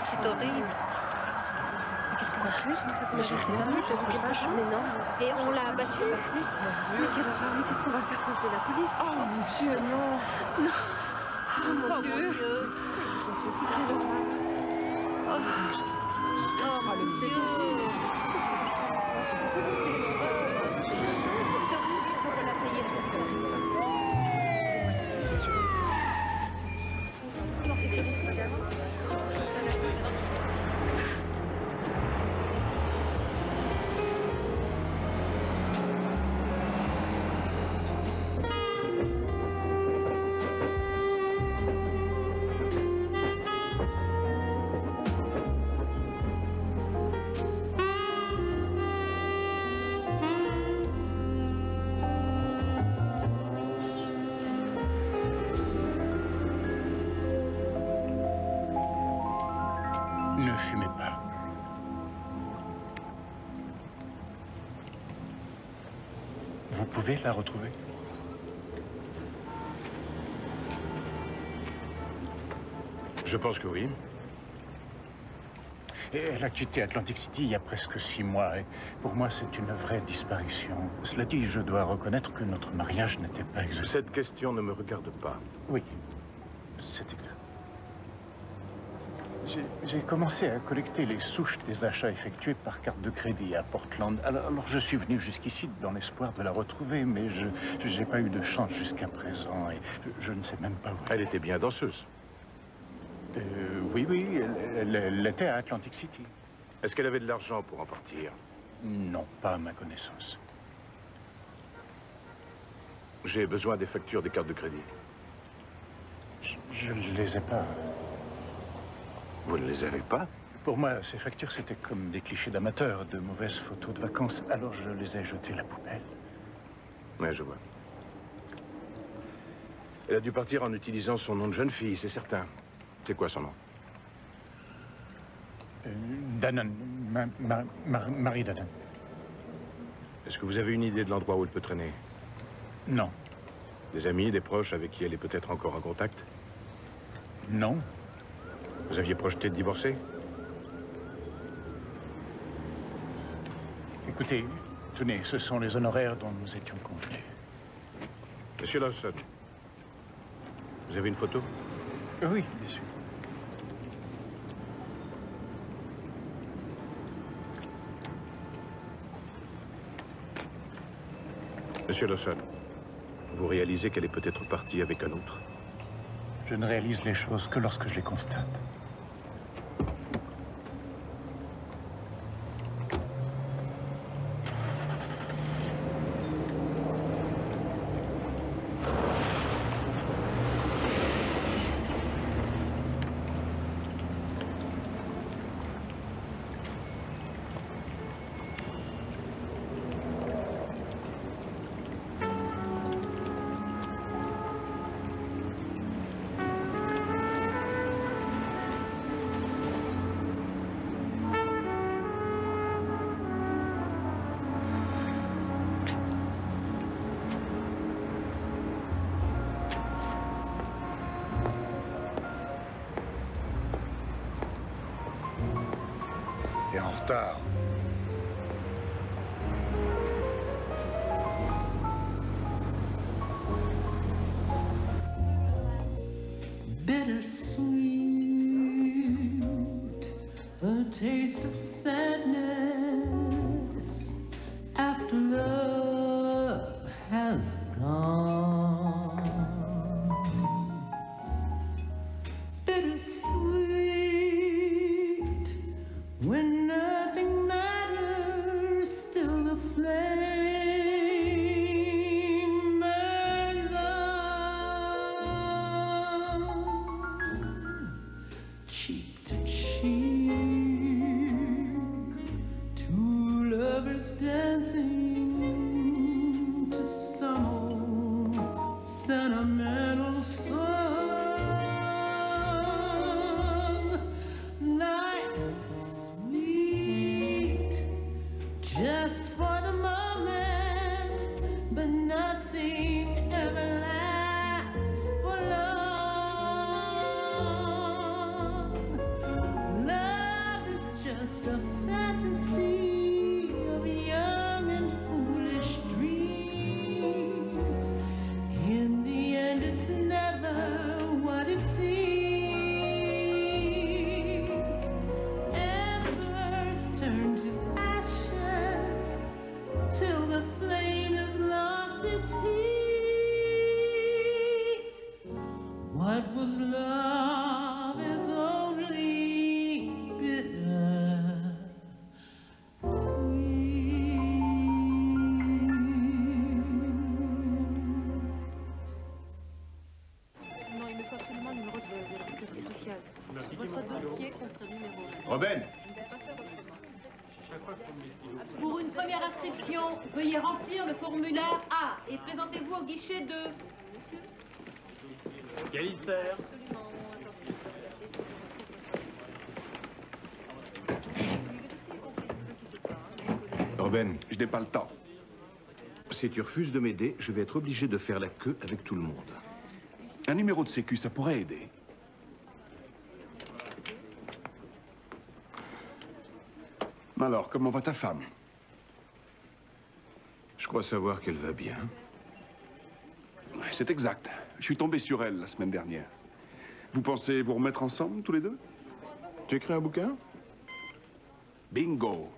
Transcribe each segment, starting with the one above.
C'est horrible. Mais non. Et on l'a abattu. Mais quelle horreur, mais qu'est-ce qu'on va faire quand c'est la police? Oh mon Dieu, non. Non. Oh mon Dieu. Ils ont fait ça. Oh mon Dieu. Ne fumez pas. Vous pouvez la retrouver? Je pense que oui. Et elle a quitté Atlantic City il y a presque 6 mois. Et pour moi, c'est une vraie disparition. Cela dit, je dois reconnaître que notre mariage n'était pas exact. Cette question ne me regarde pas. Oui, c'est exact. J'ai commencé à collecter les souches des achats effectués par carte de crédit à Portland. Alors je suis venu jusqu'ici dans l'espoir de la retrouver, mais je n'ai pas eu de chance jusqu'à présent et je ne sais même pas où. Elle était bien danseuse. Oui, elle était à Atlantic City. Est-ce qu'elle avait de l'argent pour en partir? Non, pas à ma connaissance. J'ai besoin des factures des cartes de crédit. Je ne les ai pas. Vous ne les avez pas? Pour moi, ces factures, c'était comme des clichés d'amateurs, de mauvaises photos de vacances. Alors je les ai jetées à la poubelle. Ouais, je vois. Elle a dû partir en utilisant son nom de jeune fille, c'est certain. C'est quoi son nom? Dannon. Marie Dannon. Est-ce que vous avez une idée de l'endroit où elle peut traîner? Non. Des amis, des proches avec qui elle est peut-être encore en contact? Non. Vous aviez projeté de divorcer? Écoutez, tenez, ce sont les honoraires dont nous étions convenus. Monsieur Lawson, vous avez une photo? Oui, bien sûr. Monsieur Lawson, vous réalisez qu'elle est peut-être partie avec un autre? Je ne réalise les choses que lorsque je les constate. T'es en retard. Bittersweet, a taste of sadness after love has gone. Bittersweet, when nothing matters, still the flame burns on. Cheek to cheek, What was love is only bitter Non, il me faut absolument le numéro de la sécurité sociale. Votre dossier contre le numéro. Robin! Pour une première inscription, veuillez remplir le formulaire A et présentez-vous au guichet 2. Galister! Robin, Je n'ai pas le temps. si tu refuses de m'aider, je vais être obligé de faire la queue avec tout le monde. Un numéro de sécu, ça pourrait aider. Alors, comment va ta femme? Je crois savoir qu'elle va bien. C'est exact. Je suis tombé sur elle la semaine dernière. Vous pensez vous remettre ensemble, tous les deux? Tu écris un bouquin? Bingo.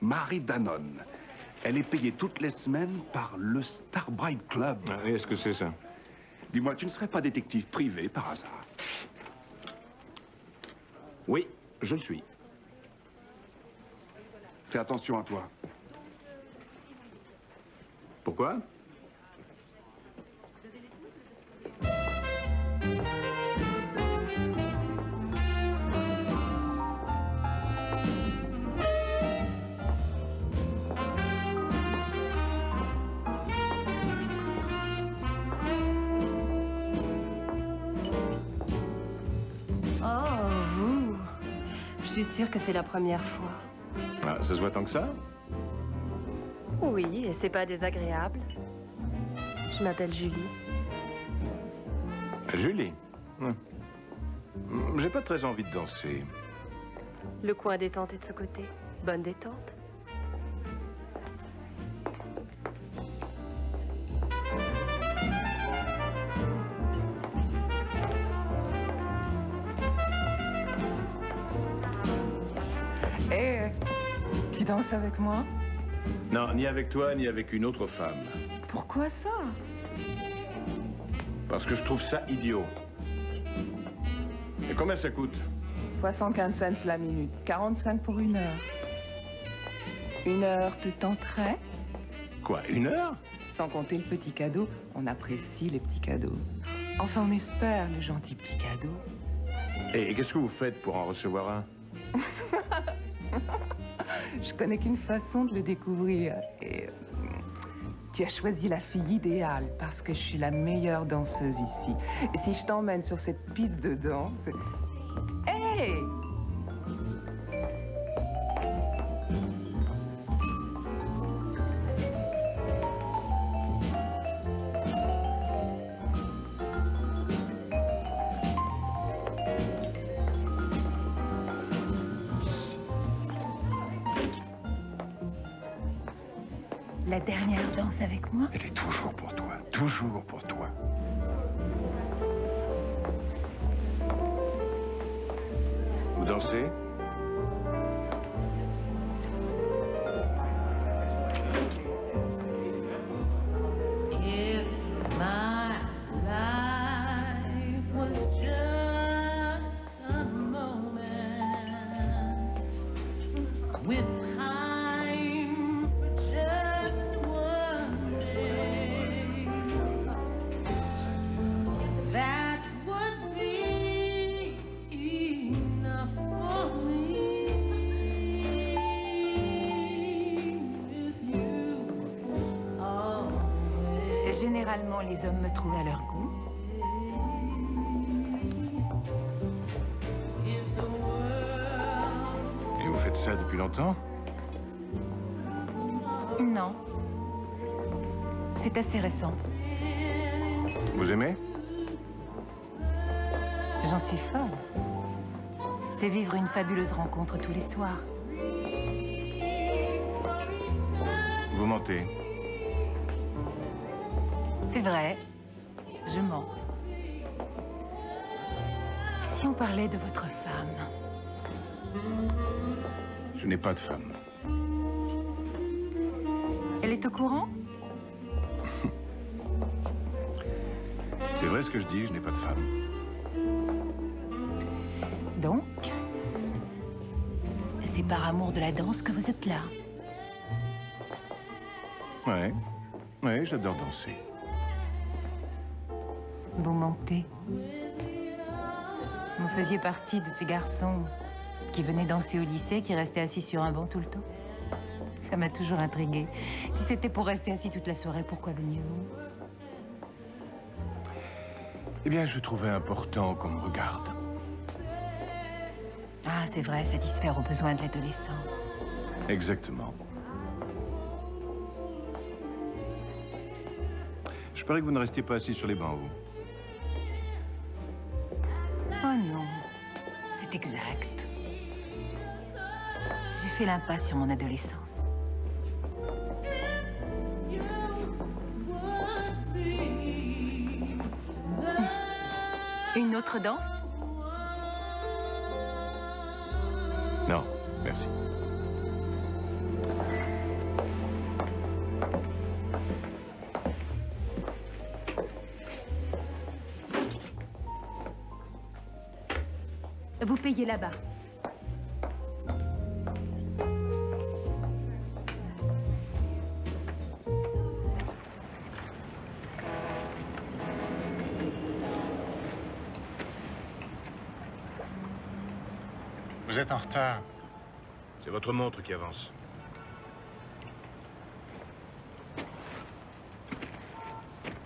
Marie Danone. Elle est payée toutes les semaines par le Starbright Club. Ah, et est-ce que c'est ça? Dis-moi, tu ne serais pas détective privé par hasard? Oui, je le suis. Fais attention à toi. Pourquoi? Oh, vous. Je suis sûre que c'est la première fois. Ah, ça se voit tant que ça? Oui, et c'est pas désagréable. Je m'appelle Julie. Julie? J'ai pas très envie de danser. Le coin détente est de ce côté. Bonne détente. Hé, tu danses avec moi? Non, ni avec toi, ni avec une autre femme. Pourquoi ça? Parce que je trouve ça idiot. Et combien ça coûte? 75 cents la minute, 45 pour 1 heure. 1 heure te tenterait? Quoi, 1 heure? Sans compter le petit cadeau, on apprécie les petits cadeaux. Enfin, on espère les gentils petits cadeaux. Et qu'est-ce que vous faites pour en recevoir un? Je connais qu'une façon de le découvrir. Et tu as choisi la fille idéale parce que je suis la meilleure danseuse ici. Et si je t'emmène sur cette piste de danse... Hey! La dernière danse avec moi? Elle est toujours pour toi. Toujours pour toi. Vous dansez? If my life was just a moment with time for just one day, that would be enough for me. With you always. Généralement, les hommes me trouvent à leur goût. If the world Et vous faites ça depuis longtemps? Non. C'est assez récent. Vous aimez? J'en suis folle. C'est vivre une fabuleuse rencontre tous les soirs. Vous mentez. C'est vrai. Je mens. Si on parlait de votre femme? Je n'ai pas de femme. Elle est au courant? C'est vrai ce que je dis, je n'ai pas de femme. Donc, c'est par amour de la danse que vous êtes là. Ouais, ouais, j'adore danser. Vous mentez. Vous faisiez partie de ces garçons qui venaient danser au lycée, qui restaient assis sur un banc tout le temps. Ça m'a toujours intriguée. Si c'était pour rester assis toute la soirée, pourquoi veniez-vous? Eh bien, je trouvais important qu'on me regarde. Ah, c'est vrai, satisfaire aux besoins de l'adolescence. Exactement. Je parie que vous ne restiez pas assis sur les bancs, vous. Oh non, c'est exact. J'ai fait l'impasse sur mon adolescence. Une autre danse? Non, merci. Vous payez là-bas. Vous êtes en retard. C'est votre montre qui avance.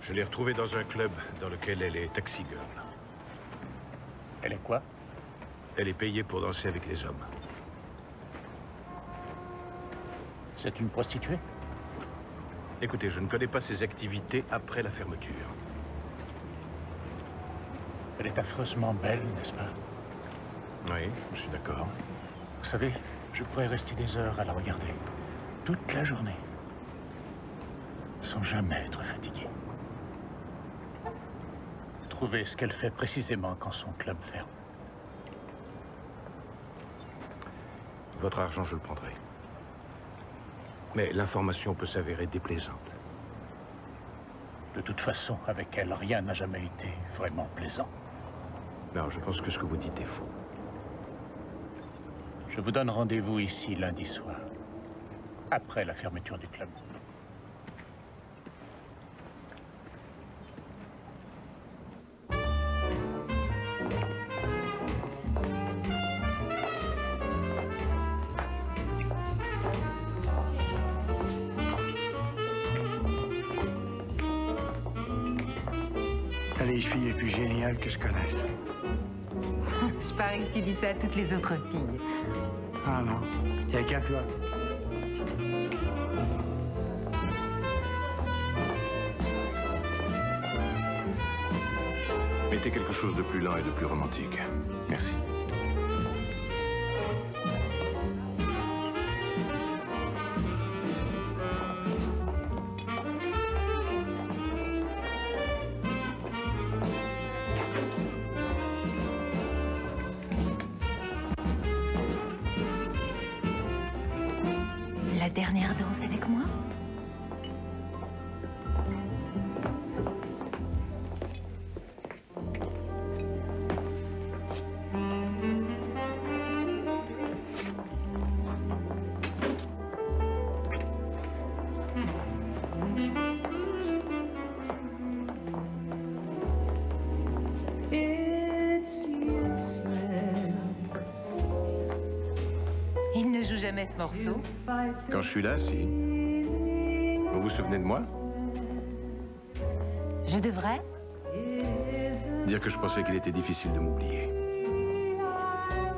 Je l'ai retrouvée dans un club dans lequel elle est taxi girl. Elle est quoi? Elle est payée pour danser avec les hommes. C'est une prostituée? Écoutez, je ne connais pas ses activités après la fermeture. Elle est affreusement belle, n'est-ce pas? Oui, je suis d'accord. Vous savez, je pourrais rester des heures à la regarder. Toute la journée. Sans jamais être fatigué. Trouver ce qu'elle fait précisément quand son club ferme. Votre argent, je le prendrai. Mais l'information peut s'avérer déplaisante. De toute façon, avec elle, rien n'a jamais été vraiment plaisant. Non, je pense que ce que vous dites est faux. Je vous donne rendez-vous ici lundi soir, après la fermeture du club. T'as les chevilles les plus géniales que je connaisse. Je parie que tu dis ça à toutes les autres filles. Ah non, y a qu'à toi. Mettez quelque chose de plus lent et de plus romantique. Merci. La dernière danse avec moi? Il ne joue jamais ce morceau. Quand je suis là, si. Vous vous souvenez de moi? Je devrais? Dire que je pensais qu'il était difficile de m'oublier.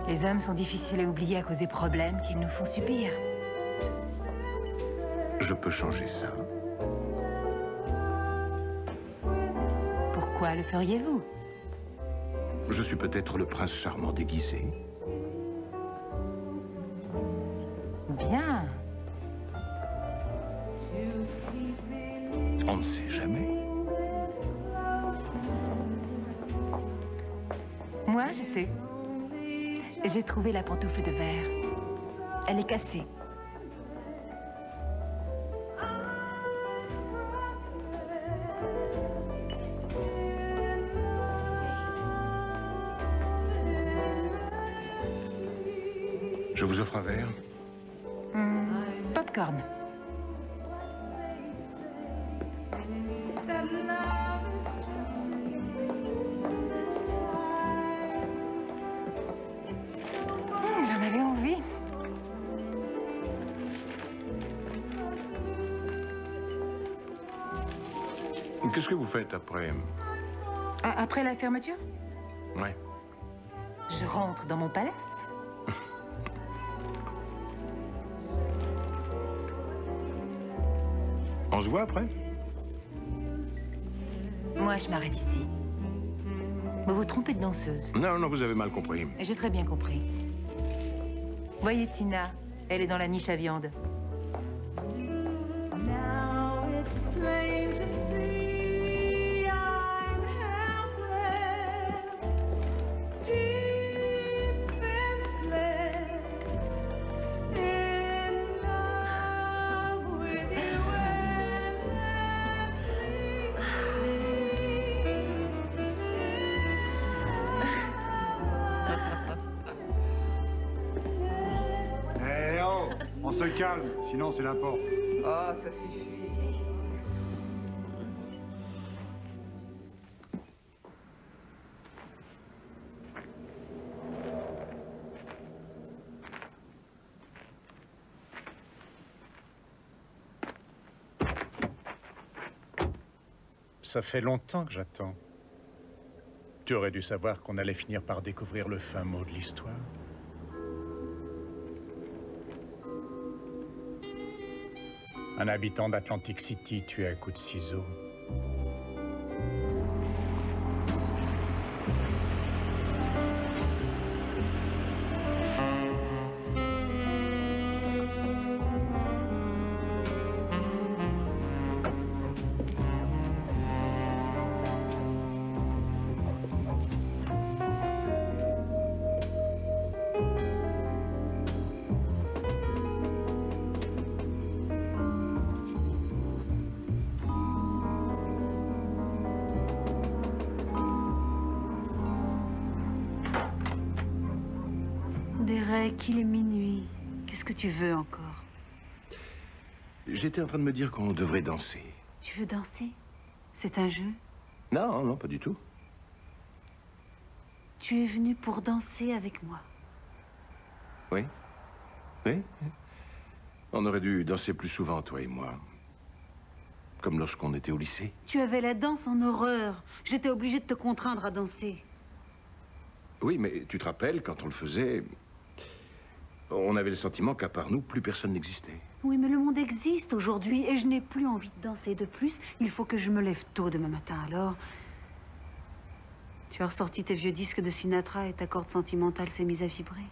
Les hommes sont difficiles à oublier à cause des problèmes qu'ils nous font subir. Je peux changer ça. Pourquoi le feriez-vous? Je suis peut-être le prince charmant déguisé. Bien. On ne sait jamais. Moi, je sais. J'ai trouvé la pantoufle de verre. Elle est cassée. Je vous offre un verre? Popcorn. J'en avais envie. Qu'est-ce que vous faites après? Après la fermeture? Ouais. Je rentre dans mon palace. On se voit après? Moi, je m'arrête ici. Vous vous trompez de danseuse. Non, non, vous avez mal compris. J'ai très bien compris. Voyez Tina, elle est dans la niche à viande. Now it's plain to see I'm helpless, defenseless, in love with you Eh oh, on se calme, sinon c'est n'importe. Oh, ça suffit. Ça fait longtemps que j'attends. Tu aurais dû savoir qu'on allait finir par découvrir le fin mot de l'histoire. Un habitant d'Atlantic City tué à coups de ciseaux. Derek, il est minuit. Qu'est-ce que tu veux encore? J'étais en train de me dire qu'on devrait danser. Tu veux danser? C'est un jeu? Non, non, pas du tout. Tu es venu pour danser avec moi. Oui? Oui? On aurait dû danser plus souvent, toi et moi. Comme lorsqu'on était au lycée. Tu avais la danse en horreur. J'étais obligée de te contraindre à danser. Oui, mais tu te rappelles, quand on le faisait, on avait le sentiment qu'à part nous, plus personne n'existait. Oui, mais le monde existe aujourd'hui et je n'ai plus envie de danser. De plus, il faut que je me lève tôt demain matin. Alors, tu as ressorti tes vieux disques de Sinatra et ta corde sentimentale s'est mise à vibrer.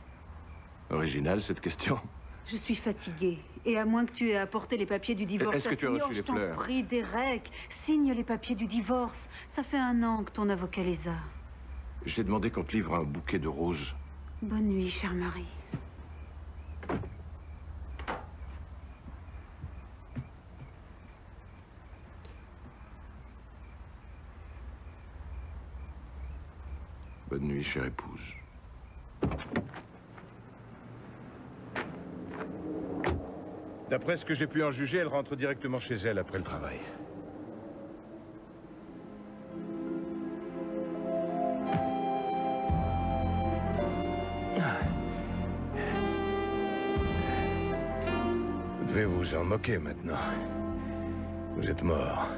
Original, cette question. Je suis fatiguée. Et à moins que tu aies apporté les papiers du divorce... Est-ce que tu as reçu les fleurs? Je t'en prie, Derek, signe les papiers du divorce. Ça fait 1 an que ton avocat les a. J'ai demandé qu'on te livre un bouquet de roses. Bonne nuit, cher mari. Bonne nuit, chère épouse. D'après ce que j'ai pu en juger, elle rentre directement chez elle après le travail. Vous devez vous en moquer maintenant. Vous êtes mort.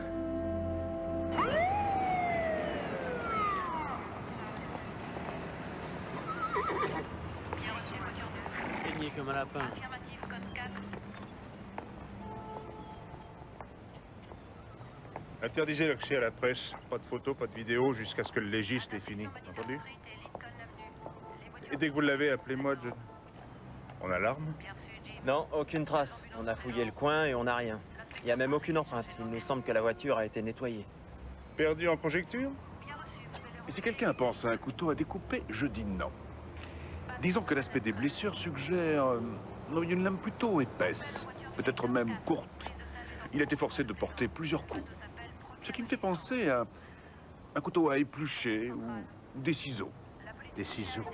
Saigné comme un lapin. Interdisez l'accès à la presse. Pas de photos, pas de vidéos, jusqu'à ce que le légiste ait fini. Entendu? Et dès que vous l'avez, appelez-moi. On a l'arme? Non, aucune trace. On a fouillé le coin et on n'a rien. Il n'y a même aucune empreinte. Il nous semble que la voiture a été nettoyée. Perdu en conjecture? Et si quelqu'un pense à un couteau à découper, je dis non. Disons que l'aspect des blessures suggère une lame plutôt épaisse, peut-être même courte. Il a été forcé de porter plusieurs coups. Ce qui me fait penser à un couteau à éplucher ou des ciseaux. Des ciseaux?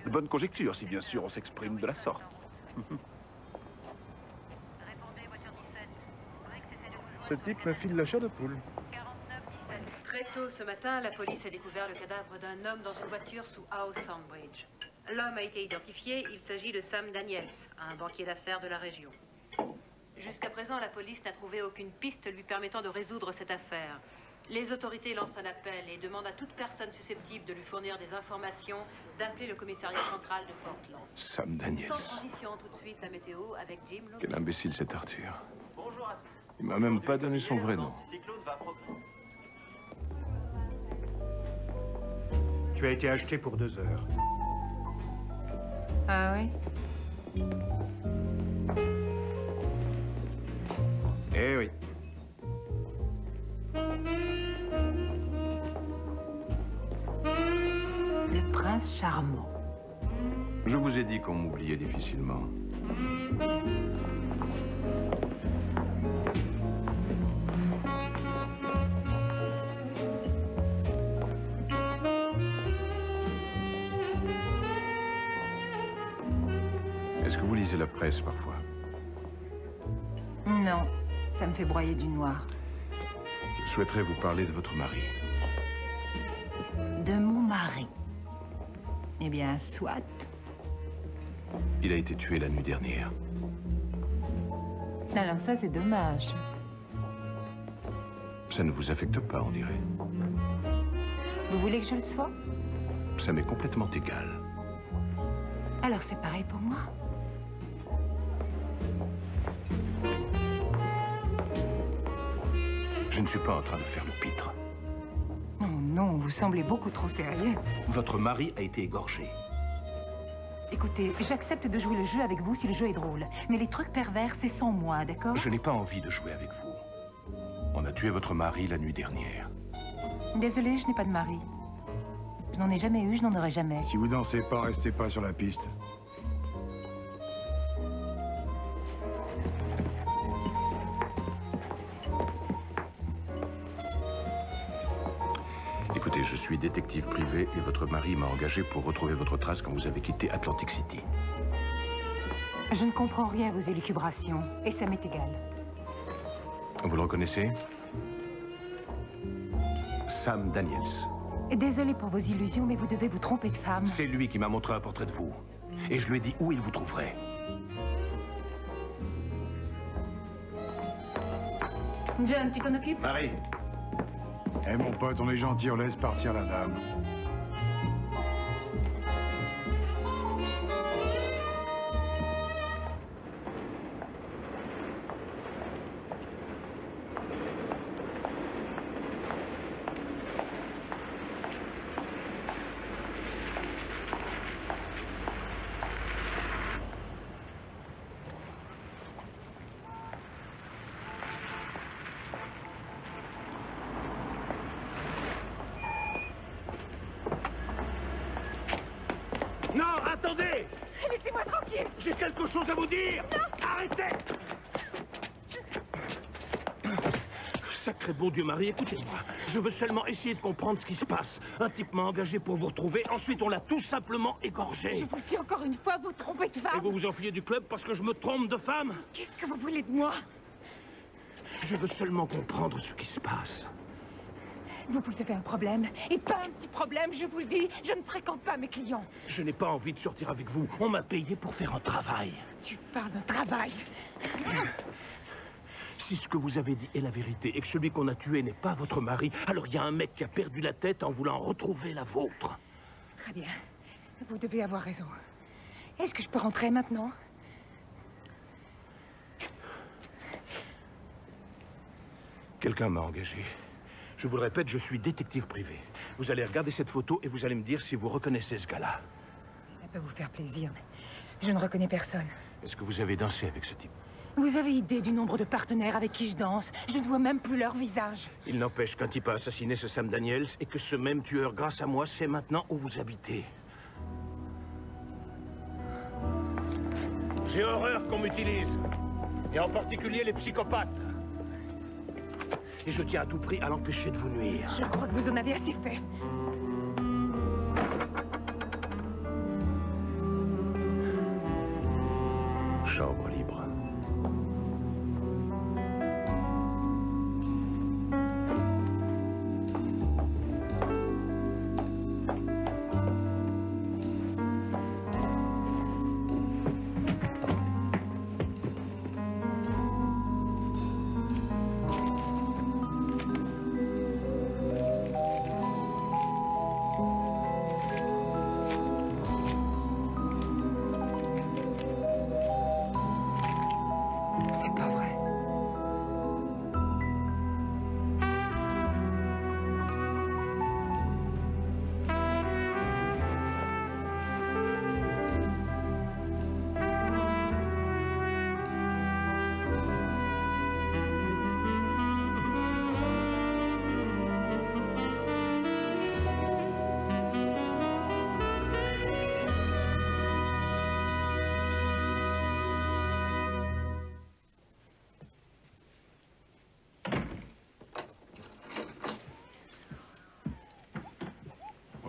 De bonne conjecture, si bien sûr on s'exprime de la sorte. Ce type me file la chair de poule. Très tôt ce matin, la police a découvert le cadavre d'un homme dans une voiture sous Howe Sandbridge. L'homme a été identifié, il s'agit de Sam Daniels, un banquier d'affaires de la région. Jusqu'à présent, la police n'a trouvé aucune piste lui permettant de résoudre cette affaire. Les autorités lancent un appel et demandent à toute personne susceptible de lui fournir des informations d'appeler le commissariat central de Portland. Sam Daniels. Sans transition, tout de suite, la météo avec Jim Lowe. Quel imbécile cet Arthur. Bonjour à tous. Il m'a même pas donné son vrai nom. Cyclone va progresser. Tu as été acheté pour 2 heures. Ah oui? Eh oui. Le prince charmant. Je vous ai dit qu'on m'oubliait difficilement. Est-ce que vous lisez la presse parfois? Non, ça me fait broyer du noir. Je souhaiterais vous parler de votre mari. De mon mari. Eh bien, soit. Il a été tué la nuit dernière. Alors ça, c'est dommage. Ça ne vous affecte pas, on dirait. Vous voulez que je le sois? Ça m'est complètement égal. Alors c'est pareil pour moi. Je ne suis pas en train de faire le pitre. Non, non, vous semblez beaucoup trop sérieux. Votre mari a été égorgé. Écoutez, j'accepte de jouer le jeu avec vous si le jeu est drôle. Mais les trucs pervers, c'est sans moi, d'accord? Je n'ai pas envie de jouer avec vous. On a tué votre mari la nuit dernière. Désolée, je n'ai pas de mari. Je n'en ai jamais eu, je n'en aurai jamais. Si vous dansez pas, restez pas sur la piste. Écoutez, je suis détective privé et votre mari m'a engagé pour retrouver votre trace quand vous avez quitté Atlantic City. Je ne comprends rien à vos élucubrations, et ça m'est égal. Vous le reconnaissez? Sam Daniels. Désolée pour vos illusions, mais vous devez vous tromper de femme. C'est lui qui m'a montré un portrait de vous. Et je lui ai dit où il vous trouverait. John, tu t'en occupes? Marie. Eh mon pote, on est gentil, on laisse partir la dame. Non, attendez! Laissez-moi tranquille! J'ai quelque chose à vous dire! Non! Arrêtez! Sacré bon Dieu, Marie, écoutez-moi. Je veux seulement essayer de comprendre ce qui se passe. Un type m'a engagé pour vous retrouver, ensuite on l'a tout simplement égorgé. Je vous le dis encore une fois, vous trompez de femme! Et vous vous enfuyez du club parce que je me trompe de femme? Qu'est-ce que vous voulez de moi? Je veux seulement comprendre ce qui se passe. Vous avez un problème, et pas un petit problème, je vous le dis, je ne fréquente pas mes clients. Je n'ai pas envie de sortir avec vous. On m'a payé pour faire un travail. Tu parles d'un travail. Si ce que vous avez dit est la vérité et que celui qu'on a tué n'est pas votre mari, alors il y a un mec qui a perdu la tête en voulant retrouver la vôtre. Très bien. Vous devez avoir raison. Est-ce que je peux rentrer maintenant? Quelqu'un m'a engagé. Je vous le répète, je suis détective privé. Vous allez regarder cette photo et vous allez me dire si vous reconnaissez ce gars-là. Ça peut vous faire plaisir, mais je ne reconnais personne. Est-ce que vous avez dansé avec ce type? Vous avez idée du nombre de partenaires avec qui je danse? Je ne vois même plus leur visage. Il n'empêche qu'un type a assassiné ce Sam Daniels et que ce même tueur, grâce à moi, sait maintenant où vous habitez. J'ai horreur qu'on m'utilise. Et en particulier les psychopathes. Et je tiens à tout prix à l'empêcher de vous nuire. Je crois que vous en avez assez fait. chambre libre.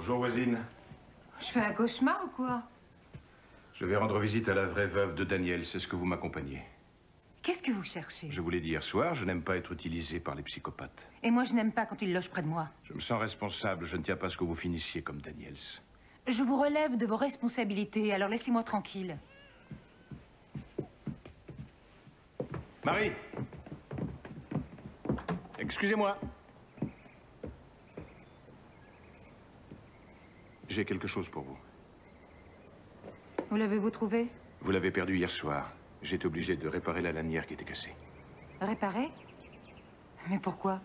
Bonjour, voisine. Je fais un cauchemar ou quoi? Je vais rendre visite à la vraie veuve de Daniel. C'est ce que vous m'accompagnez. Qu'est-ce que vous cherchez? Je vous l'ai dit hier soir, je n'aime pas être utilisé par les psychopathes. Et moi, je n'aime pas quand ils logent près de moi. Je me sens responsable. Je ne tiens pas à ce que vous finissiez comme Daniels. Je vous relève de vos responsabilités, alors laissez-moi tranquille. Marie! Excusez-moi. J'ai quelque chose pour vous. Où l'avez-vous trouvé? Vous l'avez perdu hier soir. J'étais obligé de réparer la lanière qui était cassée. Réparer? Mais pourquoi?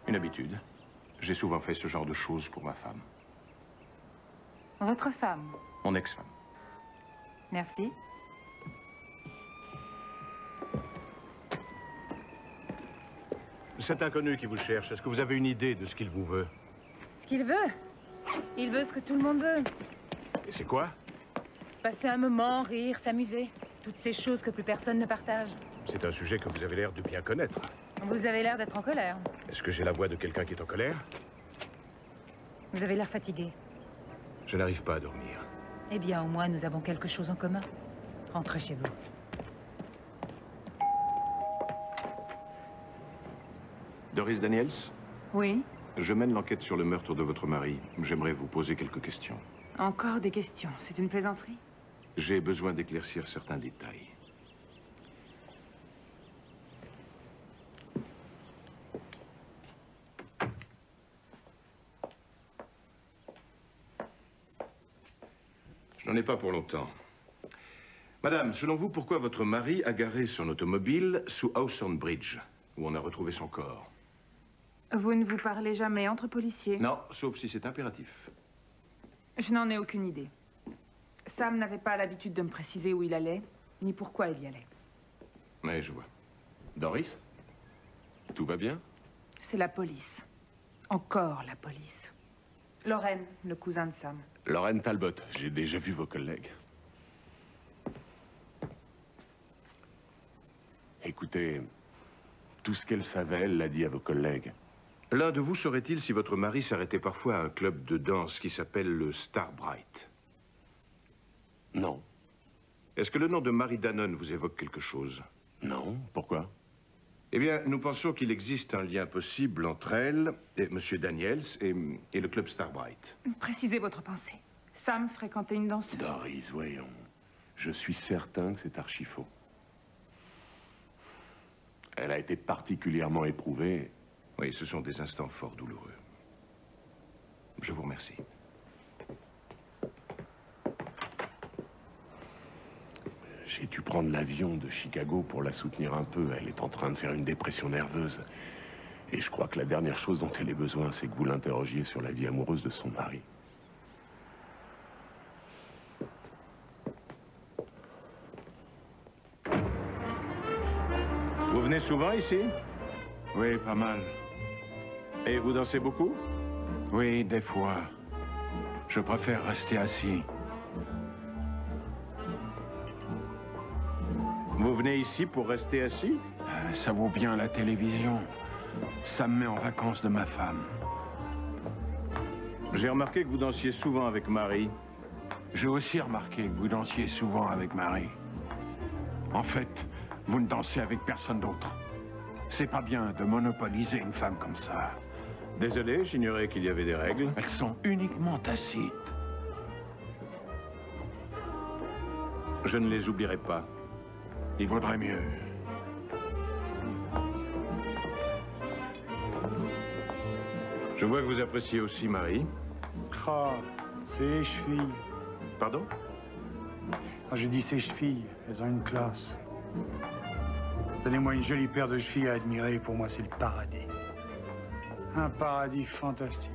Une habitude. J'ai souvent fait ce genre de choses pour ma femme. Votre femme? Mon ex-femme. Merci. Cet inconnu qui vous cherche, est-ce que vous avez une idée de ce qu'il vous veut? Ce qu'il veut? Il veut ce que tout le monde veut. Et c'est quoi? Passer un moment, rire, s'amuser. Toutes ces choses que plus personne ne partage. C'est un sujet que vous avez l'air de bien connaître. Vous avez l'air d'être en colère. Est-ce que j'ai la voix de quelqu'un qui est en colère? Vous avez l'air fatigué. Je n'arrive pas à dormir. Eh bien, au moins, nous avons quelque chose en commun. Rentrez chez vous. Doris Daniels? Oui? Je mène l'enquête sur le meurtre de votre mari. J'aimerais vous poser quelques questions. Encore des questions. C'est une plaisanterie? J'ai besoin d'éclaircir certains détails. Je n'en ai pas pour longtemps. Madame, selon vous, pourquoi votre mari a garé son automobile sous Hawthorne Bridge, où on a retrouvé son corps? Vous ne vous parlez jamais entre policiers? Non, sauf si c'est impératif. Je n'en ai aucune idée. Sam n'avait pas l'habitude de me préciser où il allait, ni pourquoi il y allait. Mais je vois. Doris? Tout va bien? C'est la police. Encore la police. Lorraine, le cousin de Sam. Lorraine Talbot, j'ai déjà vu vos collègues. Écoutez, tout ce qu'elle savait, elle l'a dit à vos collègues. L'un de vous saurait-il si votre mari s'arrêtait parfois à un club de danse qui s'appelle le Starbright? Non. Est-ce que le nom de Marie Danone vous évoque quelque chose? Non. Pourquoi? Eh bien, nous pensons qu'il existe un lien possible entre elle, et M. Daniels, et le club Starbright. Précisez votre pensée. Sam fréquentait une danseuse. Doris, voyons. Je suis certain que c'est archi faux. Elle a été particulièrement éprouvée. Oui, ce sont des instants fort douloureux. Je vous remercie. J'ai dû prendre l'avion de Chicago pour la soutenir un peu. Elle est en train de faire une dépression nerveuse. Et je crois que la dernière chose dont elle ait besoin, c'est que vous l'interrogiez sur la vie amoureuse de son mari. Vous venez souvent ici? Oui, pas mal. Et vous dansez beaucoup? Oui, des fois. Je préfère rester assis. Vous venez ici pour rester assis? Ça vaut bien la télévision. Ça me met en vacances de ma femme. J'ai remarqué que vous dansiez souvent avec Marie. J'ai aussi remarqué que vous dansiez souvent avec Marie. En fait, vous ne dansez avec personne d'autre. C'est pas bien de monopoliser une femme comme ça. Désolé, j'ignorais qu'il y avait des règles. Elles sont uniquement tacites. Je ne les oublierai pas. Il vaudrait mieux. Je vois que vous appréciez aussi Marie. Ah, ces chevilles. Pardon? Ah, je dis ces chevilles, elles ont une classe. Donnez-moi une jolie paire de chevilles à admirer, pour moi c'est le paradis. Un paradis fantastique.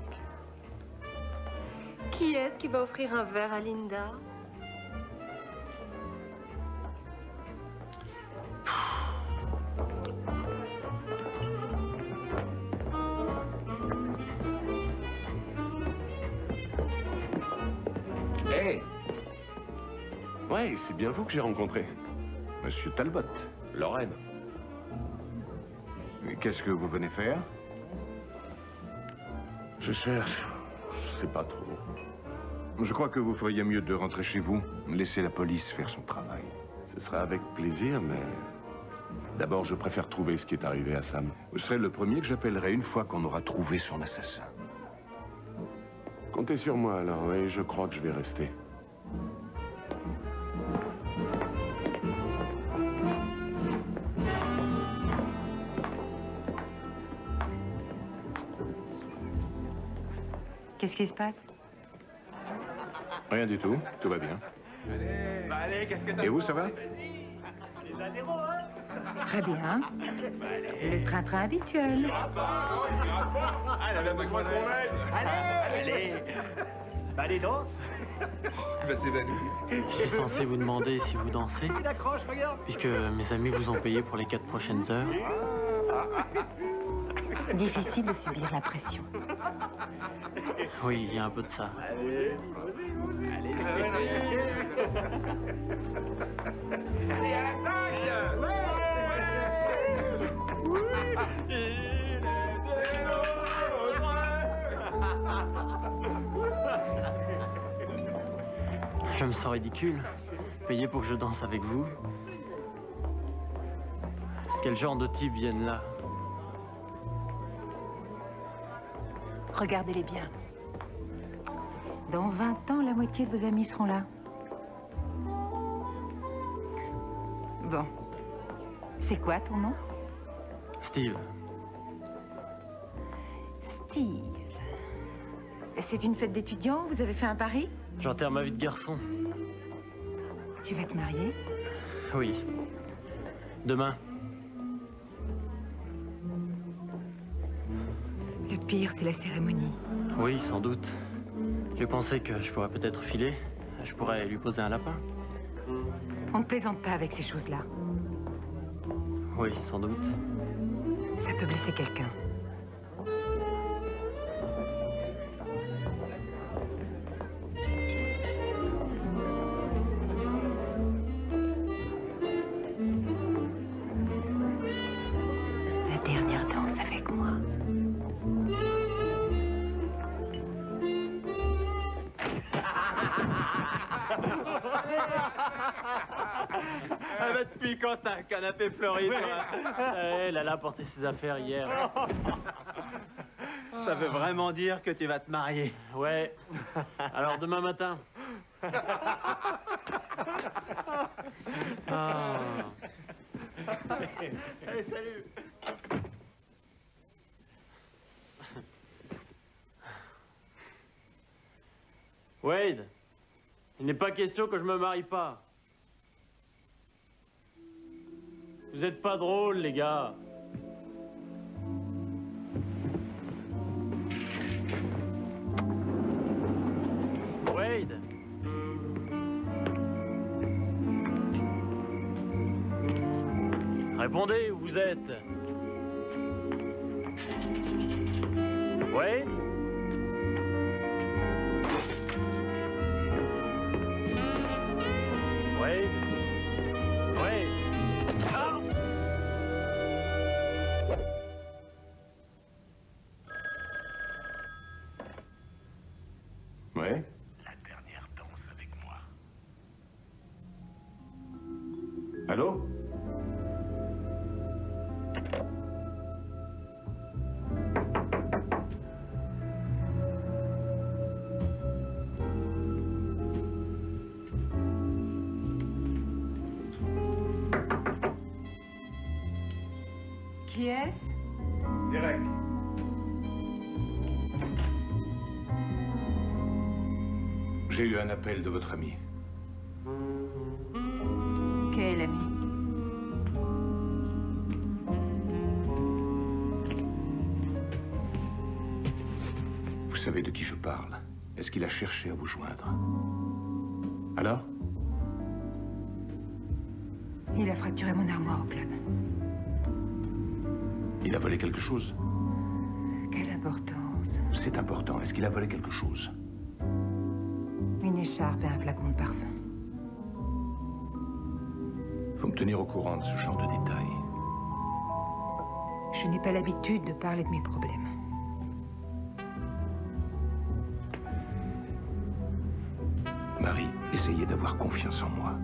Qui est-ce qui va offrir un verre à Linda? Hey! Ouais, c'est bien vous que j'ai rencontré. Monsieur Talbot. Lorraine. Qu'est-ce que vous venez faire? Je cherche. Je sais pas trop. Je crois que vous feriez mieux de rentrer chez vous. Laissez la police faire son travail. Ce sera avec plaisir, mais... D'abord, je préfère trouver ce qui est arrivé à Sam. Vous serez le premier que j'appellerai une fois qu'on aura trouvé son assassin. Comptez sur moi, alors, oui, je crois que je vais rester. Qu'est-ce qui se passe? Rien du tout, tout va bien. Et vous, ça va? Très bien. Le train-train habituel. Elle avait besoin qu'on m'aide. Allez. Allez, danse. Il va s'évanouir. Je suis censé vous demander si vous dansez, puisque mes amis vous ont payé pour les 4 prochaines heures. Difficile de subir la pression. Oui, il y a un peu de ça. Allez, à l'attaque. Je me sens ridicule. Payé pour que je danse avec vous. Quel genre de types viennent là? Regardez-les bien. Dans 20 ans, la moitié de vos amis seront là. Bon. C'est quoi ton nom? Steve. Steve. C'est une fête d'étudiants? Vous avez fait un pari? J'enterre ma vie de garçon. Tu vas te marier? Oui. Demain. Le pire, c'est la cérémonie. Oui, sans doute. J'ai pensé que je pourrais peut-être filer. Je pourrais lui poser un lapin. On ne plaisante pas avec ces choses-là. Oui, sans doute. Ça peut blesser quelqu'un. La dernière danse avec moi. Ah bah depuis quand t'as un canapé fleuri, toi? Elle a apporté ses affaires hier. Ça veut vraiment dire que tu vas te marier? Ouais. Alors demain matin. Ah. Allez, salut. Wade, il n'est pas question que je me marie pas. Vous êtes pas drôles, les gars. Wade. Répondez où vous êtes. Wade. Wade. Wade. Ah! Ouais. La dernière danse avec moi. Allô? Qui est-ce? Derek. J'ai eu un appel de votre ami. Quel ami? Vous savez de qui je parle? Est-ce qu'il a cherché à vous joindre? Alors? Il a fracturé mon armoire au club. Il a volé quelque chose? Quelle importance. C'est important. Est-ce qu'il a volé quelque chose? Une écharpe et un flacon de parfum. Faut me tenir au courant de ce genre de détails. Je n'ai pas l'habitude de parler de mes problèmes. Marie, essayez d'avoir confiance en moi.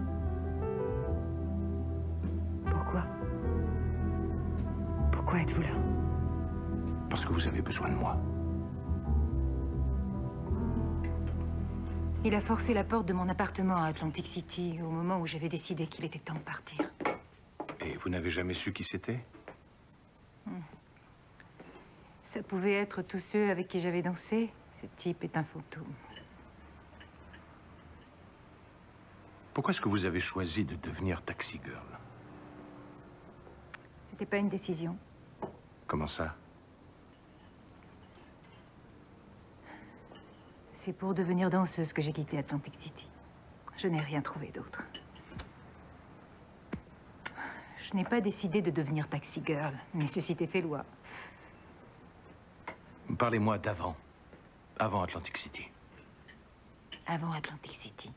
Pourquoi? Pourquoi êtes-vous là? Parce que vous avez besoin de moi. Il a forcé la porte de mon appartement à Atlantic City au moment où j'avais décidé qu'il était temps de partir. Et vous n'avez jamais su qui c'était? Ça pouvait être tous ceux avec qui j'avais dansé. Ce type est un fantôme. Pourquoi est-ce que vous avez choisi de devenir taxi girl? C'était pas une décision. Comment ça? C'est pour devenir danseuse que j'ai quitté Atlantic City. Je n'ai rien trouvé d'autre. Je n'ai pas décidé de devenir taxi girl. Nécessité fait loi. Parlez-moi d'avant. Avant Atlantic City. Avant Atlantic City.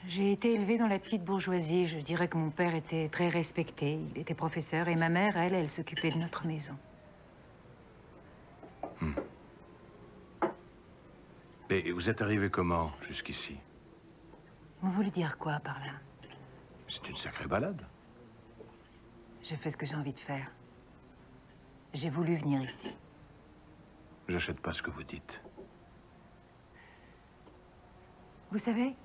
J'ai été élevée dans la petite bourgeoisie. Je dirais que mon père était très respecté. Il était professeur et ma mère, elle s'occupait de notre maison. Et vous êtes arrivé comment jusqu'ici? Vous voulez dire quoi par là? C'est une sacrée balade. Je fais ce que j'ai envie de faire. J'ai voulu venir ici. J'achète pas ce que vous dites. Vous savez,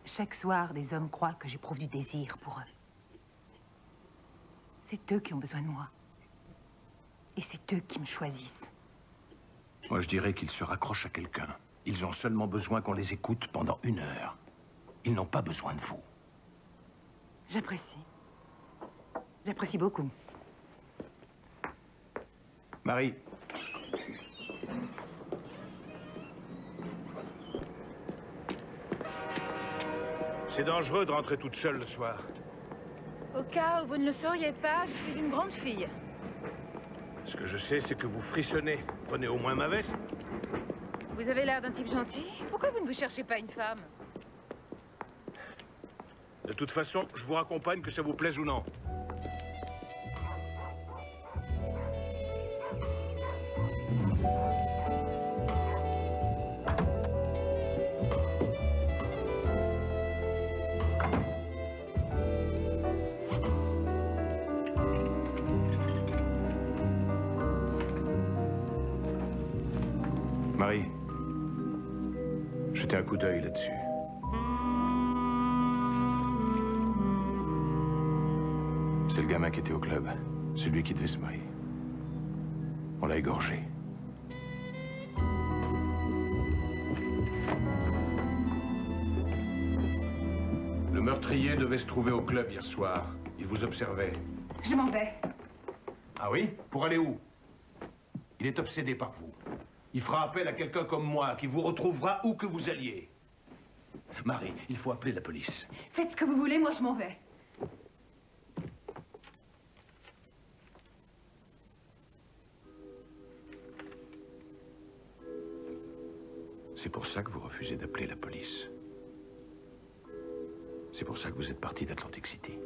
chaque soir, des hommes croient que j'éprouve du désir pour eux. C'est eux qui ont besoin de moi. Et c'est eux qui me choisissent. Moi, je dirais qu'ils se raccrochent à quelqu'un. Ils ont seulement besoin qu'on les écoute pendant 1 heure. Ils n'ont pas besoin de vous. J'apprécie. J'apprécie beaucoup. Marie. C'est dangereux de rentrer toute seule le soir. Au cas où vous ne le sauriez pas, je suis une grande fille. Ce que je sais, c'est que vous frissonnez. Prenez au moins ma veste. Vous avez l'air d'un type gentil. Pourquoi vous ne vous cherchez pas une femme? De toute façon, je vous raccompagne que ça vous plaise ou non. Marie, jetez un coup d'œil là-dessus. C'est le gamin qui était au club, celui qui devait se marier. On l'a égorgé. Le meurtrier devait se trouver au club hier soir. Il vous observait. Je m'en vais. Ah oui? Pour aller où? Il est obsédé par vous. Il fera appel à quelqu'un comme moi, qui vous retrouvera où que vous alliez. Marie, il faut appeler la police. Faites ce que vous voulez, moi je m'en vais. C'est pour ça que vous refusez d'appeler la police. C'est pour ça que vous êtes parti d'Atlantic City.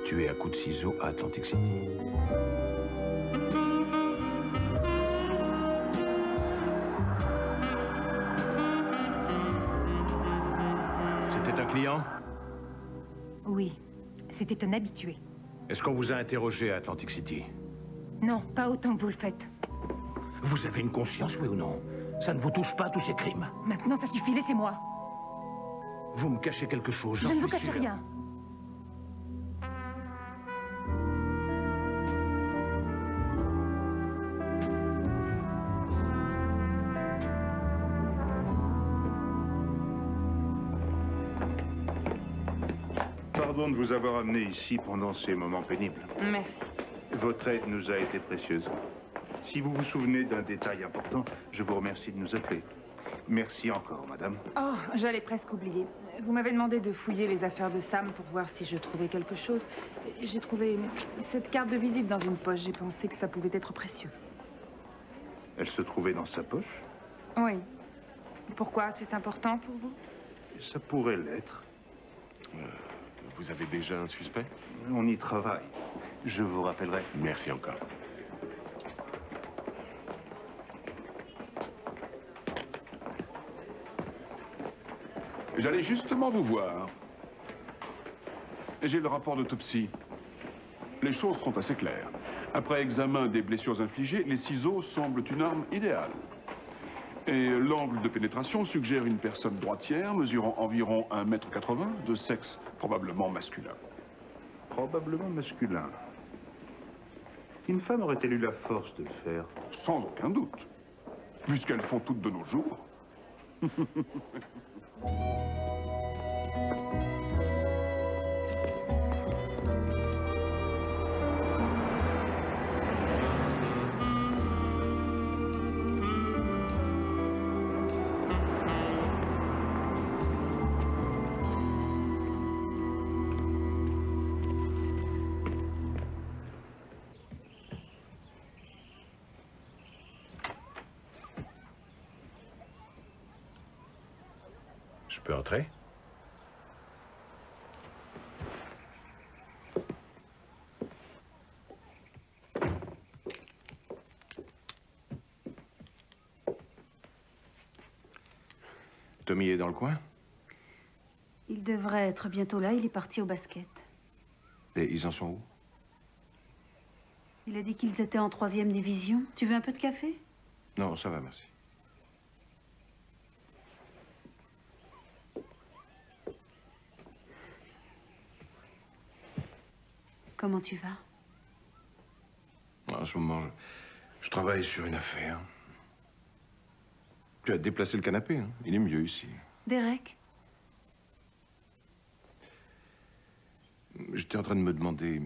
Tué à coups de ciseaux à Atlantic City. un client? Oui, c'était un habitué. Est-ce qu'on vous a interrogé à Atlantic City? Non, pas autant que vous le faites. Vous avez une conscience, oui ou non? Ça ne vous touche pas, tous ces crimes? Maintenant, ça suffit, laissez-moi. Vous me cachez quelque chose, j'en Je ne suis vous cache sûr. rien. Pardon de vous avoir amené ici pendant ces moments pénibles. Merci. Votre aide nous a été précieuse. Si vous vous souvenez d'un détail important, je vous remercie de nous appeler. Merci encore, madame. Oh, j'allais presque oublier. Vous m'avez demandé de fouiller les affaires de Sam pour voir si je trouvais quelque chose. J'ai trouvé cette carte de visite dans une poche. J'ai pensé que ça pouvait être précieux. Elle se trouvait dans sa poche? Oui. Pourquoi? C'est important pour vous? Ça pourrait l'être. Vous avez déjà un suspect? On y travaille. Je vous rappellerai. Merci encore. J'allais justement vous voir. J'ai le rapport d'autopsie. Les choses sont assez claires. Après examen des blessures infligées, les ciseaux semblent une arme idéale. Et l'angle de pénétration suggère une personne droitière, mesurant environ 1,80 m, de sexe probablement masculin. Probablement masculin. Une femme aurait-elle eu la force de le faire? Sans aucun doute. Puisqu'elles font toutes de nos jours. Je peux entrer? Tommy est dans le coin? Il devrait être bientôt là, il est parti au basket. Et ils en sont où? Il a dit qu'ils étaient en 3e division. Tu veux un peu de café? Non, ça va, merci. Comment tu vas? En ce moment, je travaille sur une affaire. Tu as déplacé le canapé, hein? Il est mieux ici. Derek? J'étais en train de me demander...